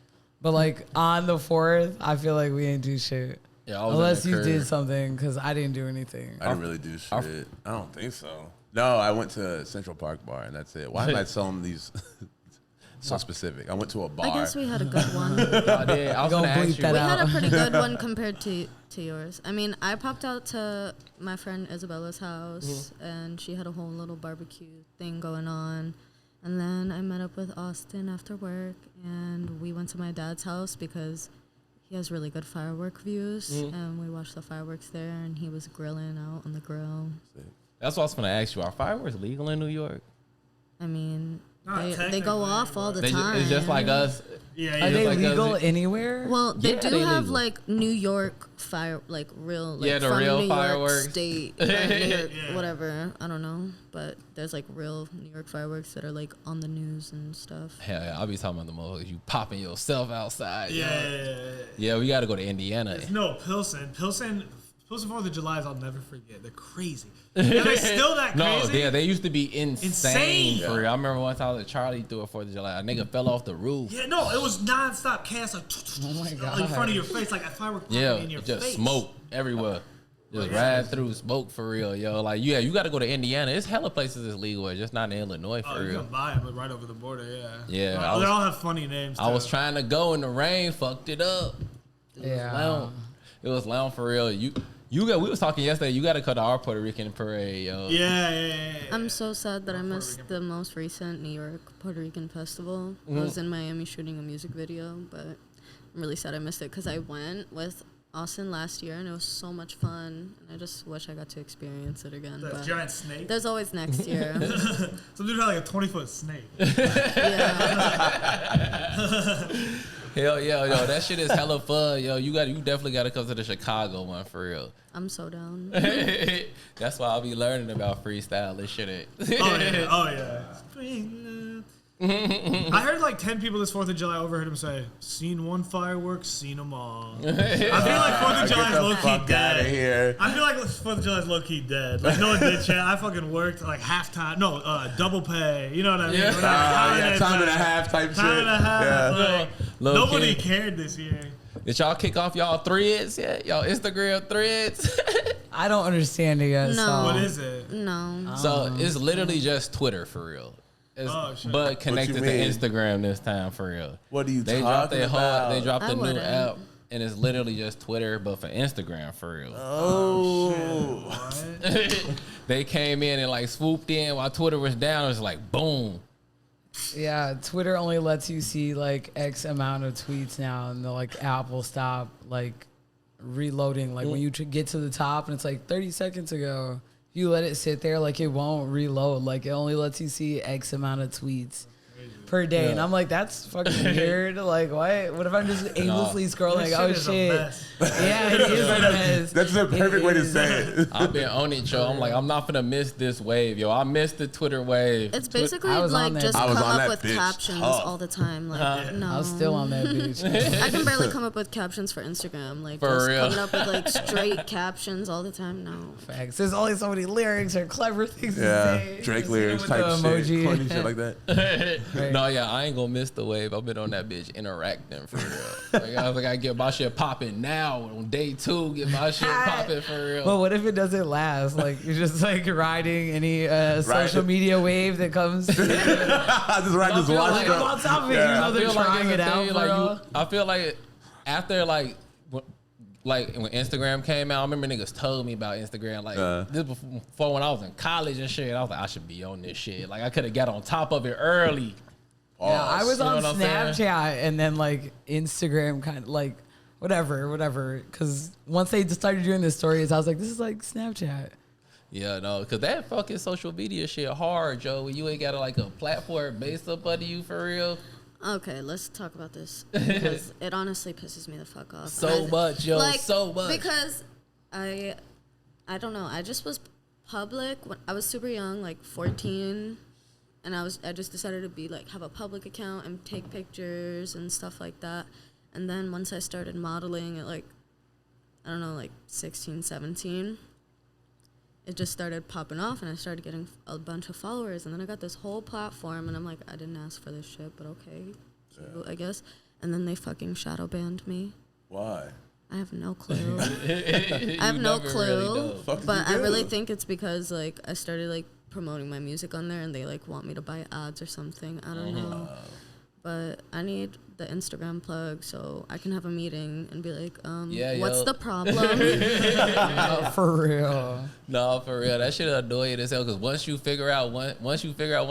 But like on the 4th, I feel like we didn't do shit. Yeah, I was Unless in the you crib. did something, because I didn't do anything. I didn't really do shit. I don't think so. No, I went to Central Park Bar, and that's it. Why am I selling these so specific? I went to a bar. I guess we had a good one. I did. I was Gonna gonna ask bleep you. that We out. had a pretty good one compared to yours. I mean, I popped out to my friend Isabella's house, and she had a whole little barbecue thing going on. And then I met up with Austin after work, and we went to my dad's house because he has really good firework views, and we watched the fireworks there, and he was grilling out on the grill. That's what I was gonna ask you. Are fireworks legal in New York? I mean, They go off all the time. It's just like us. Yeah, Are they like legal us. anywhere? Well, they do they have legal. like New York real like The from real New fireworks. York State, New York, Yeah. whatever. I don't know, but there's like real New York fireworks that are like on the news and stuff. Hell yeah, I'll be talking about the motherfuckers you popping yourself outside. Yeah. Yeah, we got to go to Indiana. No, Pilsen 4th of July, I'll never forget. They're crazy. Yeah, they're still that No, crazy. yeah, they used to be insane. Insane. For real. I remember one time that Charlie threw a 4th of July. A nigga fell off the roof. Yeah, no, it was nonstop chaos, like, my in God. front of your face, like a firework popping Yeah, in your just face. smoke everywhere. Just ride through smoke for real, yo. Like, yeah, you got to go to Indiana. It's hella places that's legal, it's just not in Illinois for Oh, you real. can buy them right over the border, yeah. Yeah, But I they was- all have funny names. I was too. trying to go and the rain fucked it up. Yeah. It was loud for real. We was talking yesterday. You got to cut to our Puerto Rican parade, yo. Yeah. I'm so sad that I missed the most recent New York Puerto Rican festival. I was in Miami shooting a music video, but I'm really sad I missed it because I went with Austin last year and it was so much fun. And I just wish I got to experience it again. That But giant snake. there's always next year. Some dude had like a 20-foot snake. Yeah. Hell yeah, yo, that shit is hella fun, yo. You definitely got to come to the Chicago one for real. I'm so down. That's why I'll be learning about freestyle and shit. Oh yeah. Spring love. I heard like 10 people this 4th of July overheard him say, "Seen one fireworks, seen them all." I feel like 4th of July is Get low the key fuck out of dead. here. I feel like 4th of July is low key dead. Like no one did chat. I fucking worked like halftime. No, double pay. You know what I mean? Yeah. Whatever. Yeah, time and a half type shit. Time and a half. Yeah. Like, Low nobody key. cared this year. Did y'all kick off y'all threads yet? Y'all Instagram threads? I don't understand it yet. No. So. What is it? No. So it's literally just Twitter for real. Oh, shit. But connected to mean? Instagram this time for real. What are you They dropped talking their about? They dropped I a new wouldn't. app and it's literally just Twitter but for Instagram for real. Oh. What? They came in and like swooped in while Twitter was down. It was like boom. Yeah, Twitter only lets you see like X amount of tweets now, and the like app will stop like reloading. Like when you get to the top and it's like 30 seconds ago, you let it sit there, like it won't reload. Like it only lets you see X amount of tweets per day, and I'm like, that's fucking weird. Like, what if I'm just aimlessly scrolling? This Like, oh shit is a shit, mess. yeah, it is a mess. That's the perfect way to is. say it. I've been on it, yo. I'm like, I'm not gonna miss this wave, yo. I missed the Twitter wave. It's basically I was on like that. just I was come on that up with bitch captions tough. all the time. Like, no. I was still on that bitch. I can barely come up with captions for Instagram. Like, For just real. coming up with like straight captions all the time. No. Facts. There's only so many lyrics or clever things to Yeah, say. Drake Just lyrics with type the shit, emoji. corny shit like that. Right. No, yeah, I ain't gonna miss the wave. I've been on that bitch interacting for real. Like, I was like, I get my shit popping now on day 2. Get my shit popping for real. Well, what if it doesn't last? Like you're just like riding any social media wave that comes. I just ride this feel watch like I'm up. on top of it. Yeah. You know, they're feel like trying it's it a out. thing, Bro. I feel like after like when Instagram came out, I remember niggas told me about Instagram like this before when I was in college and shit. I was like, I should be on this shit. Like I could have got on top of it early. Yeah, I was You know on what I'm saying? Snapchat and then like Instagram, kind of like whatever. Because once they started doing the stories, I was like, this is like Snapchat. Yeah, no, because that fucking social media shit hard, Joe. When you ain't got like a platform based up under you for real. Okay, let's talk about this because it honestly pisses me the fuck off. So much, yo, so much. Because I don't know. I just was public when I was super young, like 14, and I just decided to be like have a public account and take pictures and stuff like that. And then once I started modeling at like I don't know, like 16, 17, it just started popping off and I started getting a bunch of followers, and then I got this whole platform and I'm like, I didn't ask for this shit, but okay, cute, I guess. And then they fucking shadow banned me. Why? I have no clue. I have no clue, Fuck did but you I do? really think it's because like I started like promoting my music on there and they like want me to buy ads or something. I don't know. But I need the Instagram plug so I can have a meeting and be like, what's yo. the problem? For real. No, for real, that shit annoying as hell. Because once you figure out one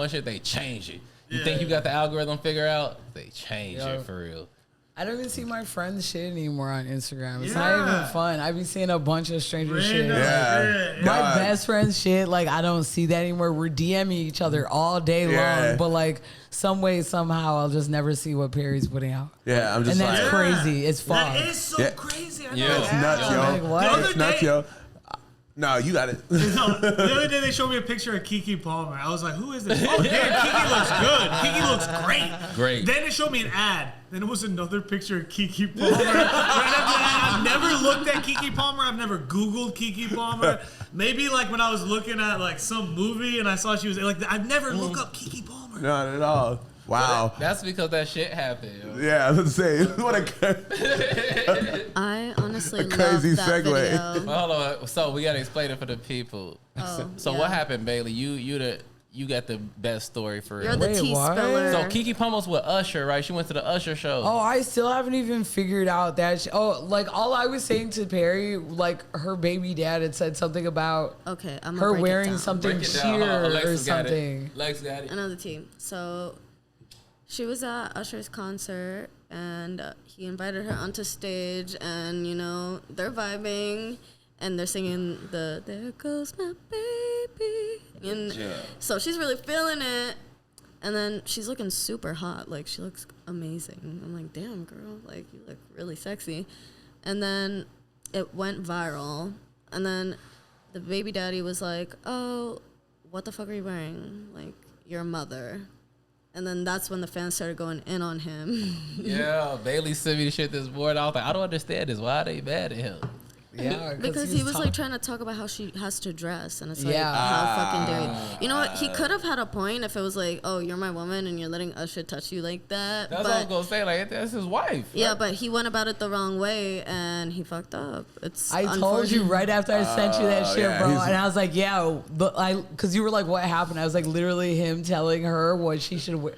shit, they change it. You think you got the algorithm figured out? They change it for real. I don't even see my friends' shit anymore on Instagram. It's not even fun. I be seeing a bunch of stranger shit. Yeah. My best friend's shit, like, I don't see that anymore. We're DMing each other all day long, but like some way, somehow, I'll just never see what Perry's putting out. Yeah, I'm just and that's crazy. It's fun. That is so crazy. I know. It's nuts, yo. Like, what? It's nuts, yo. No, you got it. No, the other day they showed me a picture of Keke Palmer. I was like, who is this? Oh, damn, Keke looks good. Keke looks great. Great. Then it showed me an ad. Then it was another picture of Keke Palmer. Right after that, I've never looked at Keke Palmer. I've never Googled Keke Palmer. Maybe like when I was looking at like some movie and I saw she was like, I've never looked up Keke Palmer. Not at all. Wow. That's because that shit happened. Yo. Yeah, I was gonna say, what a I honestly love crazy that segue. video. Well, hold on. So we gotta explain it for the people. So what happened, Bailey? You got the best story for You're real. the Wait, tea what? spiller. So Keke Palmer's with Usher, right? She went to the Usher show. Oh, I still haven't even figured out that. Like all I was saying to Perry, like her baby dad had said something about Okay, I'm her gonna break wearing it down. something Break it down. sheer or Alexis got something. it. Lex got it. Another team. So she was at Usher's concert and he invited her onto stage and, you know, they're vibing and they're singing the "There Goes My Baby." And so she's really feeling it. And then she's looking super hot. Like, she looks amazing. I'm like, damn, girl. Like, you look really sexy. And then it went viral. And then the baby daddy was like, oh, what the fuck are you wearing? Like, your mother. And then that's when the fans started going in on him. Yeah, Bailey sent me the shit this morning. I was like, I don't understand this. Why are they mad at him? Yeah, Because he was like trying to talk about how she has to dress, and it's like, Yeah. how fucking dare you? You know what? He could have had a point if it was like, oh, you're my woman, and you're letting Usher touch you like that. That's what I was gonna say. Like, that's his wife. Yeah, right? but he went about it the wrong way, and he fucked up. It's I told you right after I sent you that shit, yeah, bro. he's- And I was like, yeah, but because you were like, what happened? I was like, literally him telling her what she should wear.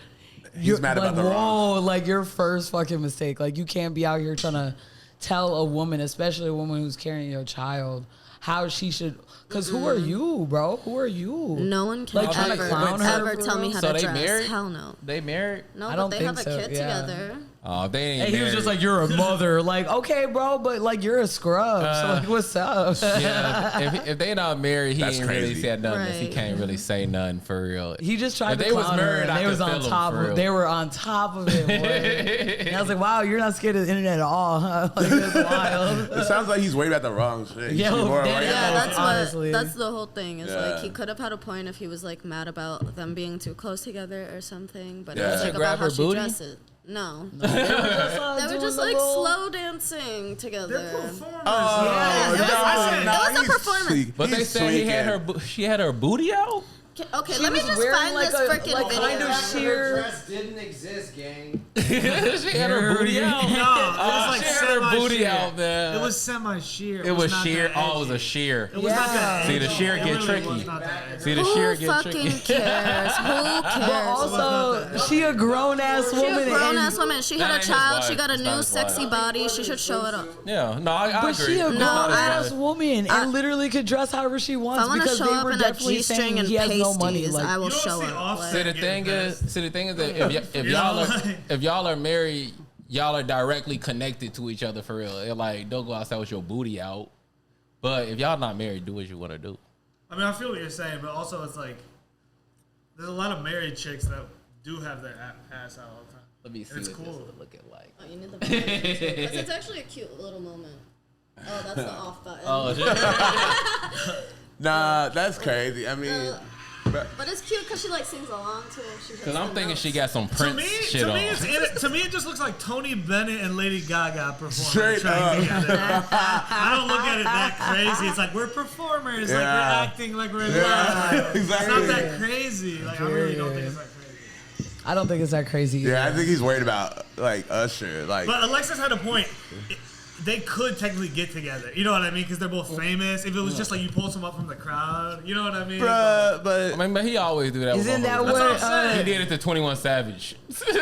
He's mad about the wrong. Like your first fucking mistake. Like you can't be out here trying to tell a woman, especially a woman who's carrying your child, how she should. Because who are you, bro? Who are you? No one can Like, trying to clown her, ever tell me how So to they dress. married? Hell no. They married? No, I but don't they think have a so, kid yeah. together. Oh, they ain't And he was married. just like, you're a mother. Like, okay, bro, but like you're a scrub. So like, what's up? Yeah, if they not married, he That's ain't really crazy. said nothing. He Right. can't really say nothing for real. He just tried If to they was clown her, married, and I they could was on feel 'em, top for of. real. They were on top of it. Boy. And I was like, wow, you're not scared of the internet at all, huh? Like that's wild. It sounds like he's worried about the wrong shit. Yeah, He's more yeah, worried Yeah, about- that's honestly. what. That's the whole thing. Is Yeah. like he could have had a point if he was like mad about them being too close together or something. But Yeah. it was Did like she grab about how her she booty? dresses. No, They were just like slow dancing together. They're performers. Yeah, it was- it was a he's performance. sweet. But they He's said he had tweaking. she had her booty out. Okay, She let me was just wearing find like this a- freaking like video. kind of Her sheer. dress didn't exist, gang. She had her booty out. No, it was like she had her booty semi-sheer. out, man. It was semi-sheer. It was not sheer. that Oh, it was a edgy. sheer. It was not that See, the edgy. sheer It get really tricky. was not that edgy. See the Who sheer get fucking tricky. cares? Who cares? But also, she a grown ass She woman. a grown and- ass woman. She That had a ain't his child. wife. She got a It's not new his sexy wife. body. She should show it up. Yeah, no, I But agree. she a It's grown not his ass wife. woman and literally could dress however she If wants I want to because show they up were in a definitely G-string saying and he has no money. pasties, Like, I will You don't show see up. Offset See, the getting thing is that know? if y'all are married, y'all are directly connected to each other for real. It, like, don't go outside with your booty out. But if y'all not married, do what you want to do. I mean, I feel what you're saying, but also it's like there's a lot of married chicks that do have their ass out all the time. Let me see It's what cool. this would look at like. Oh, you need the button. It's actually a cute little moment. Oh, that's the off button. Oh, shit. Nah, that's crazy. I mean, But it's cute because she like sings along to it. Because I'm thinking she got some To Prince me, shit on. to me, it just looks like Tony Bennett and Lady Gaga performing. Straight trying up. together. I don't look at it that crazy. It's like we're performers, like we're Yeah. acting, like we're in Yeah, love. It's exactly. not that crazy. Like I really don't think it's that crazy. I don't think it's that crazy. yeah, I either. think he's worried about like Usher. Like, But Alexis had a point. They could technically get together. You know what I mean? Because they're both famous. If it was just like you pulled some up from the crowd, you know what I mean? bruh, but I mean, but he always do that. Isn't with that motherfuckers. That's what I'm what? saying. He did it to 21 Savage.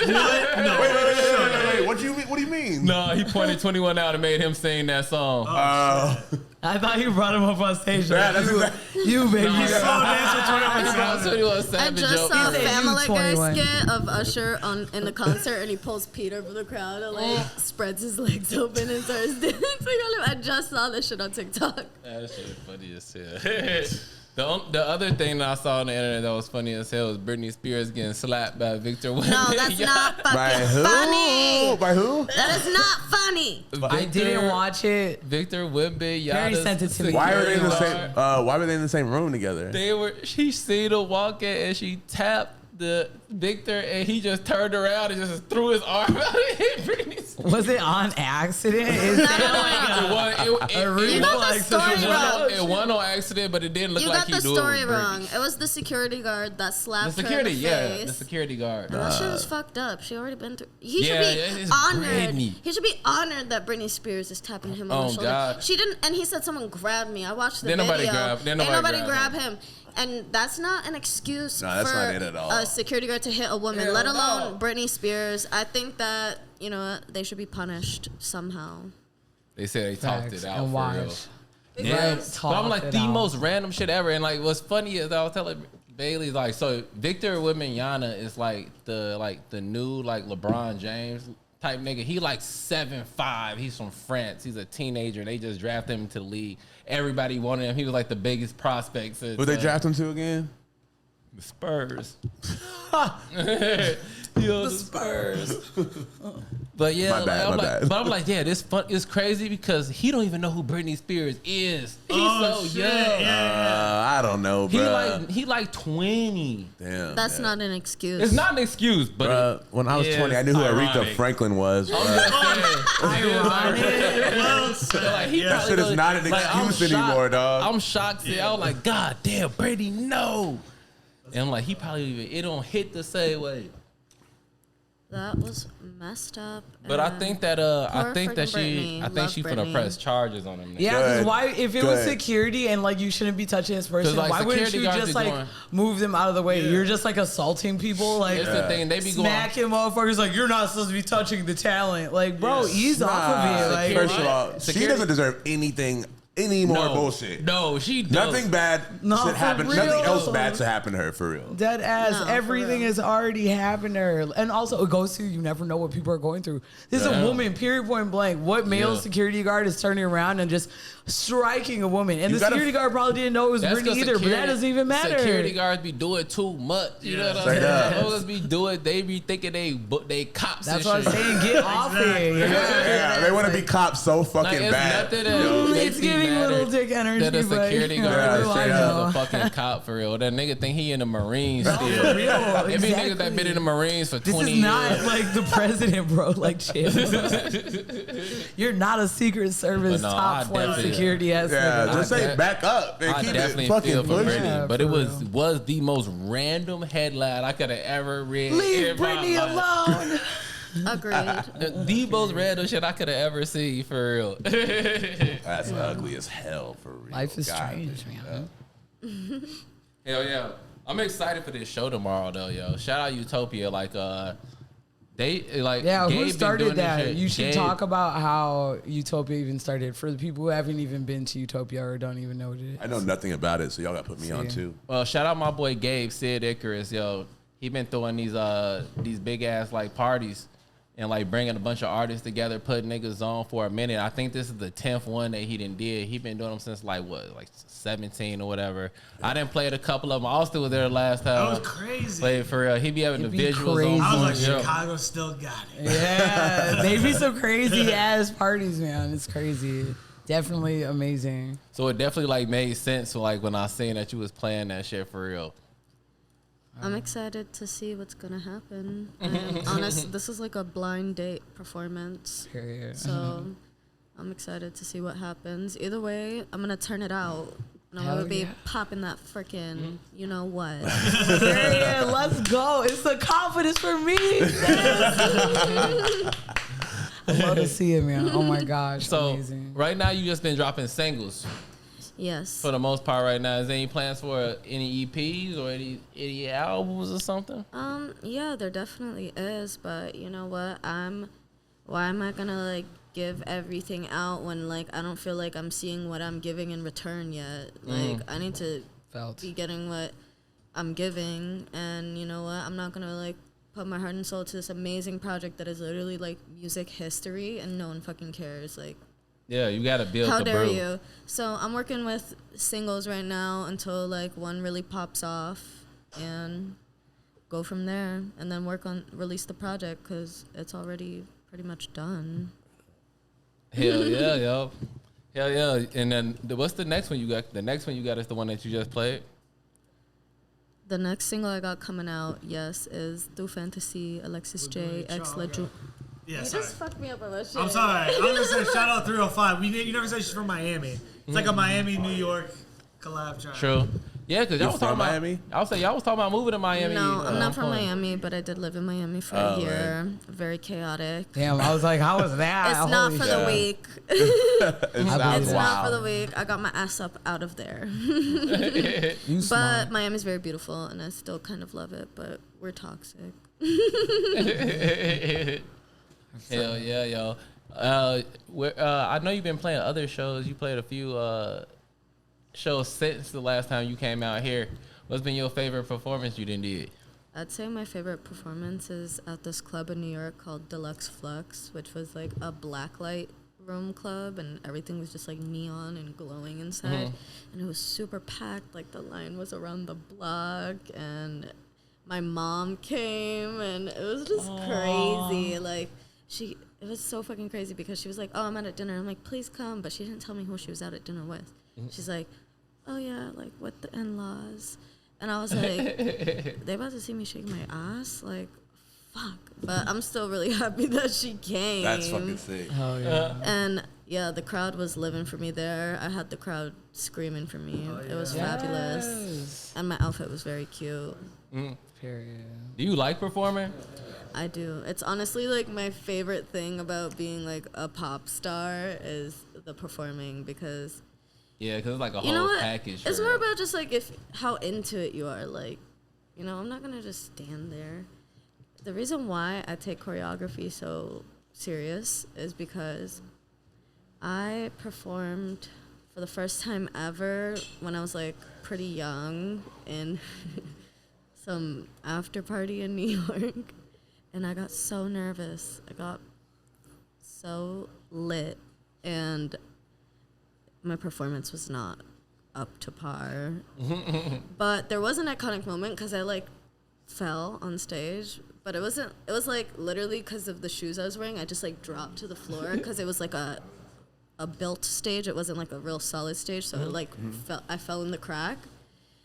No. wait. What do you mean? What do you mean? No, he pointed 21 out and made him sing that song. Oh, I thought you brought him up on stage. Yeah, that's You baby. Slow dance with 21 That's Savage. 21 I Savage just joke. saw a He said Family you Guy 21. skit of Usher in the concert, and he pulls Peter from the crowd and like spreads his legs open and starts dancing on him. I just saw this shit on TikTok. That shit is funny as hell. The other thing that I saw on the internet that was funny as hell was Britney Spears getting slapped by Victor Wimby. No, that's not By fucking who? funny. By who? That is not funny. I didn't watch it. Victor Wimby. Harry sent it to me. Why were they in the security same? guard. Why were they in the same room together? She seen him walking and she tapped the Victor and he just turned around and just threw his arm out and hit Britney Spears. Was it on accident? Is that It You got the story wrong. It wasn't on accident, but it didn't look You like got he the knew story it was Britney. wrong. It was the security guard that The slapped security, her in the the face. security guard. That shit was fucked up. She already been through. He Yeah, should it's be honored. Britney. He should be honored that Britney Spears is tapping him on Oh, the shoulder. God. She didn't, and he said someone grabbed me. I watched the Didn't nobody video. grab- didn't Ain't nobody nobody grab grab him. And that's not an excuse No, that's for not it at all. a security guard to hit a woman, Hell let alone no. Britney Spears. I think that they should be punished somehow. They said they talked Facts it out and for watch. real. They Yeah, talked but I'm like it the out. most random shit ever. And like, what's funny is I was telling Bailey like, so Victor Wembanyama is like the new like LeBron James type nigga. He like 7'5". He's from France. He's a teenager. They just drafted him to the league. Everybody wanted him. He was like the biggest prospect. Since, Who they draft him to again? The Spurs. Yo, the Spurs. But yeah, My bad, my bad. But I'm like, yeah, this fun is crazy because he don't even know who Britney Spears is. He's Oh, so shit, young. yeah. I don't know, bro. He like 20. Damn. That's man. not an excuse. It's not an excuse, but Bruh, when I was is 20, I knew who Aretha ironic. Franklin was. I'm bruh. just saying. Well said. Like, he Yeah. That probably shit is don't- not an I'm excuse shocked. anymore, dog. I'm shocked. See, I was like, God damn, Brady, no. And I'm like, he probably even it don't hit the same way. That was messed up. But I and think that poor she freaking Britney. she Love finna Britney. press charges on him. Yeah, because Good. why? If it was Good. security and like you shouldn't be touching this person, 'Cause, like, why wouldn't security you guards just be like going- move them out of the way? Yeah. You're just like assaulting people, like That's the thing. They be going. smacking motherfuckers. Like you're not supposed to be touching the talent. Like, bro, ease off of Nah, it. Like, first of all, she Security- doesn't deserve anything, any more bullshit. No, she don't. Nothing bad No, should for happen. real. Nothing else bad should happen to her, for real. dead ass. No, for Everything real. has already happened to her, and also it goes to you never know what people are going through. This is Yeah. a woman. Period. Point blank. What male Yeah. security guard is turning around and just striking a woman? And You the gotta- security guard probably didn't know it was That's Britney 'cause either. But that security- doesn't even matter. Security guards be doing too much. You know what I'm Straight saying? up. Motherfuckers be doing. They be thinking they cops. That's and what I'm shit. saying. Get off Exactly. it. Yeah, they want to be cops so Like, fucking it's bad. nothing that It's makes me giving mad little dick energy. that a but, security you know, guard Yeah, is straight a up. fucking cop for real. That nigga think he in the Marines No, still. for real. It be niggas that Exactly. been in the Marines for This 20 is years. not like the president, bro. Like, chill. You're not a Secret Service But no, top I flight definitely- security ass Yeah, nigga. just say de- back up and I keep definitely it feel fucking for pushing. Britney, Yeah, but for it was real. the most random headline I could have ever read. Leave in my Britney life. alone. Agreed. The most random shit I could have ever seen for real. That's ugly as hell, for real. Life is God strange, damn. man. Hell yeah. I'm excited for this show tomorrow though, yo. Shout out Utopia. Like they like Yeah, Gabe who been started doing this that? shit. You should Gabe- talk about how Utopia even started for the people who haven't even been to Utopia or don't even know what it is. I know nothing about it, so y'all got to put me on See. too. Well, shout out my boy Gabe, Sid Icarus, yo. He been throwing these big ass like parties and like bringing a bunch of artists together, putting niggas on for a minute. I think this is the 10th one that he done did. He been doing them since like 17 or whatever. I done played a couple of them. Austin was there last time. That was crazy. Played for real. He be having It'd the be visuals crazy. on. I was like, Yo. Chicago still got it. Yeah, they be some crazy ass parties, man. It's crazy. Definitely amazing. So it definitely like made sense like when I seen that you was playing that shit for real. I'm excited to see what's gonna happen. And honest, this is like a blind date performance, Period. so I'm excited to see what happens. Either way, I'm gonna turn it out. And I'm Hell gonna be yeah. popping that freaking, you know what? Yeah, let's go. It's the confidence for me. I love to see it, man. Oh my gosh, So amazing. right now you just been dropping singles Yes. for the most part right now. Is there any plans for any EPs or any albums or something? Yeah, there definitely is, but you know what? I'm why am I gonna like give everything out when like I don't feel like I'm seeing what I'm giving in return yet? Like I need to be getting what I'm giving, and you know what? I'm not gonna like put my heart and soul to this amazing project that is literally like music history, and no one fucking cares. Like, yeah, you gotta build. How dare you? So I'm working with singles right now until like one really pops off, and go from there, and then release the project because it's already pretty much done. Hell yeah, yo. Hell yeah. And then what's the next one you got? The next one you got is the one that you just played? The next single I got coming out, yes, is Through Fantasy, Alexis J, X Leju. Yeah, you sorry. just fucked me up on that shit. I'm sorry. I was gonna say shout out 305. You never said she's from Miami. It's like a Miami, New York collab track. True. Yeah, because y'all was talking about Miami. I would say y'all was talking about moving to Miami. No, I'm not from Miami, but I did live in Miami for a year. Right. Very chaotic. Damn, I was like, how was that? It's not for the weak. It's Not for the weak. I got my ass up out of there. But Miami's very beautiful, and I still kind of love it, but we're toxic. Hell yeah, yo. I know you've been playing other shows. You played a few shows since the last time you came out here. What's been your favorite performance you did? I'd say my favorite performance is at this club in New York called Deluxe Flux, which was like a blacklight room club, and everything was just like neon and glowing inside. And it was super packed. Like the line was around the block, and my mom came, and it was just crazy. Like it was so fucking crazy because she was like, "Oh, I'm at dinner." I'm like, "Please come," but she didn't tell me who she was out at dinner with. She's like, "Oh yeah, like with the in-laws," and I was like, "They about to see me shake my ass, like, fuck." But I'm still really happy that she came. That's fucking sick. Oh yeah. And yeah, the crowd was living for me there. I had the crowd screaming for me. It was fabulous, and my outfit was very cute. Period. Do you like performing? I do. It's honestly like my favorite thing about being like a pop star is the performing, because Yeah, because it's like a you know whole what? package. It's more about just like how into it you are. Like, you know, I'm not gonna just stand there. The reason why I take choreography so serious is because I performed for the first time ever when I was like pretty young in some after party in New York. And I got so nervous. I got so lit. And my performance was not up to par. But there was an iconic moment because I like fell on stage. But it was like literally because of the shoes I was wearing. I just like dropped to the floor because it was like a built stage. It wasn't like a real solid stage. So it like I fell in the crack.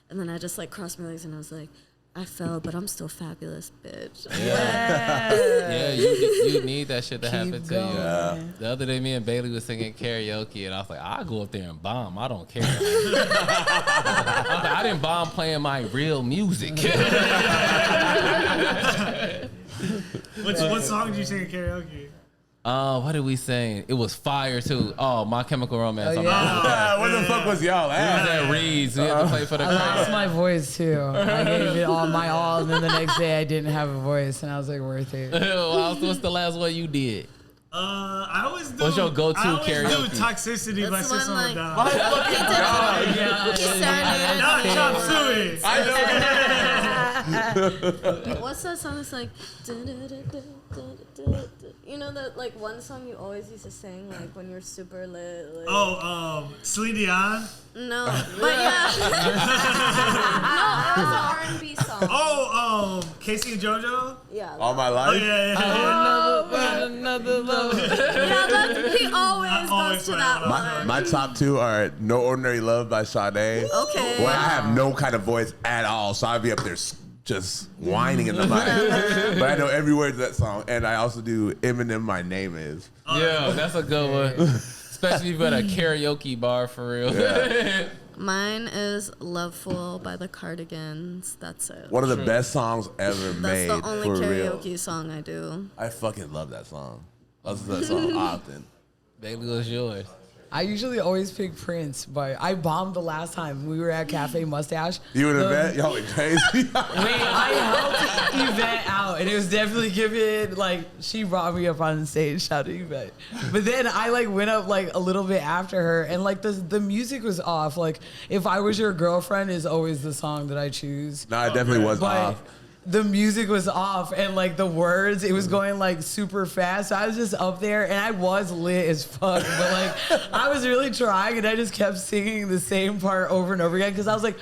And then I just like crossed my legs and I was like, I fell, but I'm still fabulous, bitch. Yeah, you need that shit to happen to going. you. Yeah. The other day, me and Bailey was singing karaoke, and I was like, I'll go up there and bomb. I don't care. I didn't bomb playing my real music. What song did you sing at karaoke? What did we sing? It was fire, too. Oh, My Chemical Romance. Oh, yeah. Where the fuck was y'all We was at? at Reed's. We had to play for the I lost crowd. my voice too. I gave it all my all, and then the next day I didn't have a voice, and I was like, worth it. What's the last one you did? I always do. What's your go-to I always karaoke? do Toxicity by That's the System one, of a like- Down. He serenaded Not me. Chop Suey. What's that song that's like, you know that like one song you always used to sing like when you're super lit? Like, Celine Dion. no, but yeah. No, it was an R&B song. Casey and JoJo. Yeah. All my life? Another love. Yeah, he always always goes to play that that one. My top two are No Ordinary Love by Sade. Okay. Well, I have no kind of voice at all, so I'd be up there just whining in the mic. But I know every word to that song. And I also do Eminem, My Name Is. Yeah, that's a good one. Especially if you're at a karaoke bar for real. Yeah. Mine is Loveful by the Cardigans. That's it. One of the best songs ever That's made, the only for karaoke real. song I do. I fucking love that song. I listen to that song often. Bailey, what's yours? I usually always pick Prince, but I bombed the last time we were at Cafe Mustache. You and Yvette, y'all went crazy. Wait, I helped Yvette out, and it was definitely giving, like, she brought me up on the stage. Shout out to Yvette. But then I, like, went up, like, a little bit after her, and, like, the music was off. Like, If I Was Your Girlfriend is always the song that I choose. No, it definitely was But off. the music was off, and, like, the words, it was going, like, super fast. So I was just up there, and I was lit as fuck. But, like, I was really trying, and I just kept singing the same part over and over again because I was like,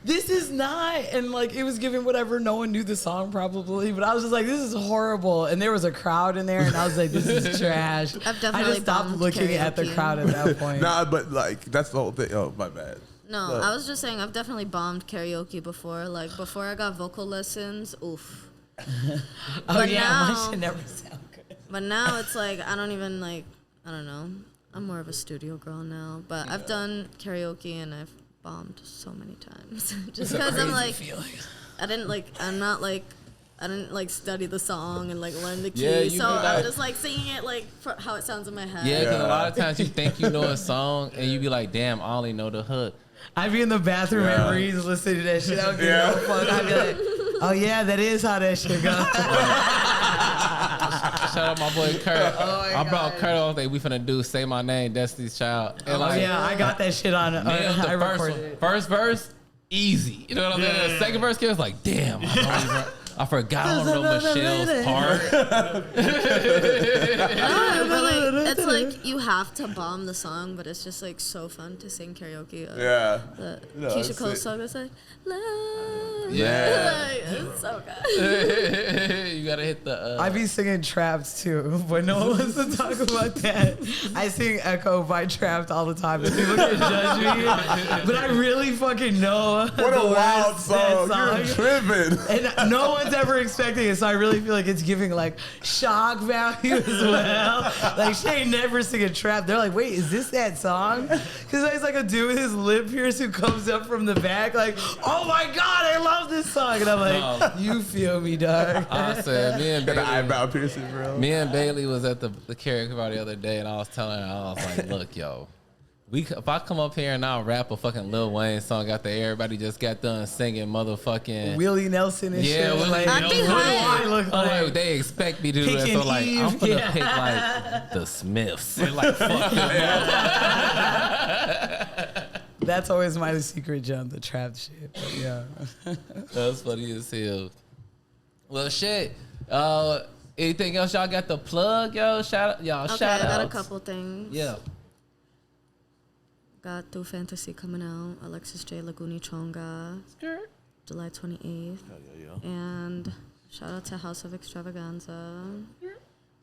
this is not, and like it was giving whatever, no one knew the song probably, but I was just like, this is horrible, and there was a crowd in there, and I was like, this is trash. I've definitely I just stopped bombed looking at the karaoke. crowd at that point. Nah, but like that's the whole thing. Oh, my bad. No, Look. I was just saying I've definitely bombed karaoke before. Like before I got vocal lessons, oof. Oh But yeah, now- mine should never sound good. But now it's like I don't even like, I don't know. I'm more of a studio girl now. But I've done karaoke and I've bombed so many times. Just because I'm like, I didn't like study the song and like learn the key. Yeah, you so do I'm that. just like singing it like for how it sounds in my head. Yeah, because Yeah. a lot of times you think you know a song and you be like, damn, I only know the hook. I'd be in the bathroom Yeah. and Breeze listening to that shit. I don't give Yeah. no fuck. I'd be like, oh yeah, that is how that shit goes. Shout out my boy Kurt. my I brought God. Kurt on thing. We finna do Say My Name, Destiny's Child. And Oh yeah, I got that shit on. man, I the recorded it. first verse, easy. You know what I'm saying? The second verse, was like, damn, I forgot I don't know Michelle's part. No, but like it's like you have to bomb the song, but it's just like so fun to sing karaoke. Yeah. The No, Keisha it's Cole it. song is like, love. Yeah. Like, it's so good. You gotta hit the. I be singing Trapped too, but no one wants to talk about that. I sing Echo by Trapped all the time, and people can judge me, but I really fucking know What a the wild words to that song. You're song. tripping. And no one's ever expecting it, so I really feel like it's giving like shock value as well. Like she ain't never singing Trap. They're like, wait, is this that song? Because there's like a dude with his lip pierced who comes up from the back, like, oh my god, I love this song, and I'm like, you feel me, dog? I said, Got the eyebrow piercing, bro. me and Bailey was at the karaoke bar the other day, and I was telling her, I was like, look, yo. If I come up here and I'll rap a fucking Lil Wayne song after everybody just got done singing motherfucking Willie Nelson and Yeah, shit. Willie Like, Nelson. what do I look Oh, like? like, they expect me to do that, Picking so like Eve, I'm gonna yeah. pick like the Smiths and like fuck them up. That's always my secret jump, the Trap shit. But yeah. That's funny as hell. Well, shit. Anything else y'all got to plug, yo? Shout out, y'all. Okay, Shout I got a outs. couple things. Yeah. Got Through Fantasy coming out. Alexis J. Laguni Chonga. July 28th. And shout out to House of Extravaganza.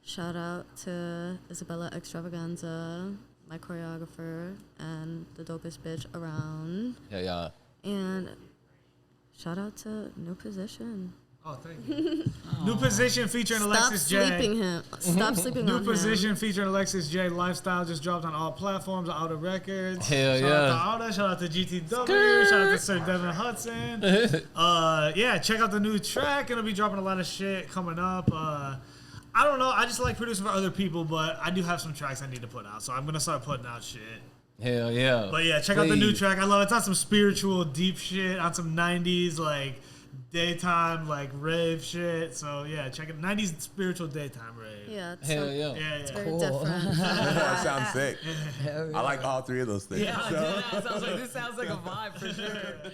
Shout out to Isabella Extravaganza, my choreographer, and the dopest bitch around. Yeah, y'all. And shout out to New Position. Oh, thank you. New Position featuring Stop Alexis J. sleeping him. Stop sleeping New on Position him. featuring Alexis J. Lifestyle just dropped on all platforms. Outer Records. Hell shout yeah. out to Outer. Shout out to GTW. Shout out to Sir Devin Hudson. Yeah, check out the new track. It'll be dropping a lot of shit coming up. I don't know. I just like producing for other people, but I do have some tracks I need to put out, so I'm gonna start putting out shit. Hell yeah. But yeah, check out the new Please. track. I love it. It's on some spiritual, deep shit, on some 90s, like, daytime, like, rave shit. So yeah, check it. 90s spiritual daytime rave. Yeah, it's Hell so- yeah. Yeah. very Cool. different. That sounds sick. Hell I like all three of those things. yeah, so. I was like, this sounds like a vibe for sure.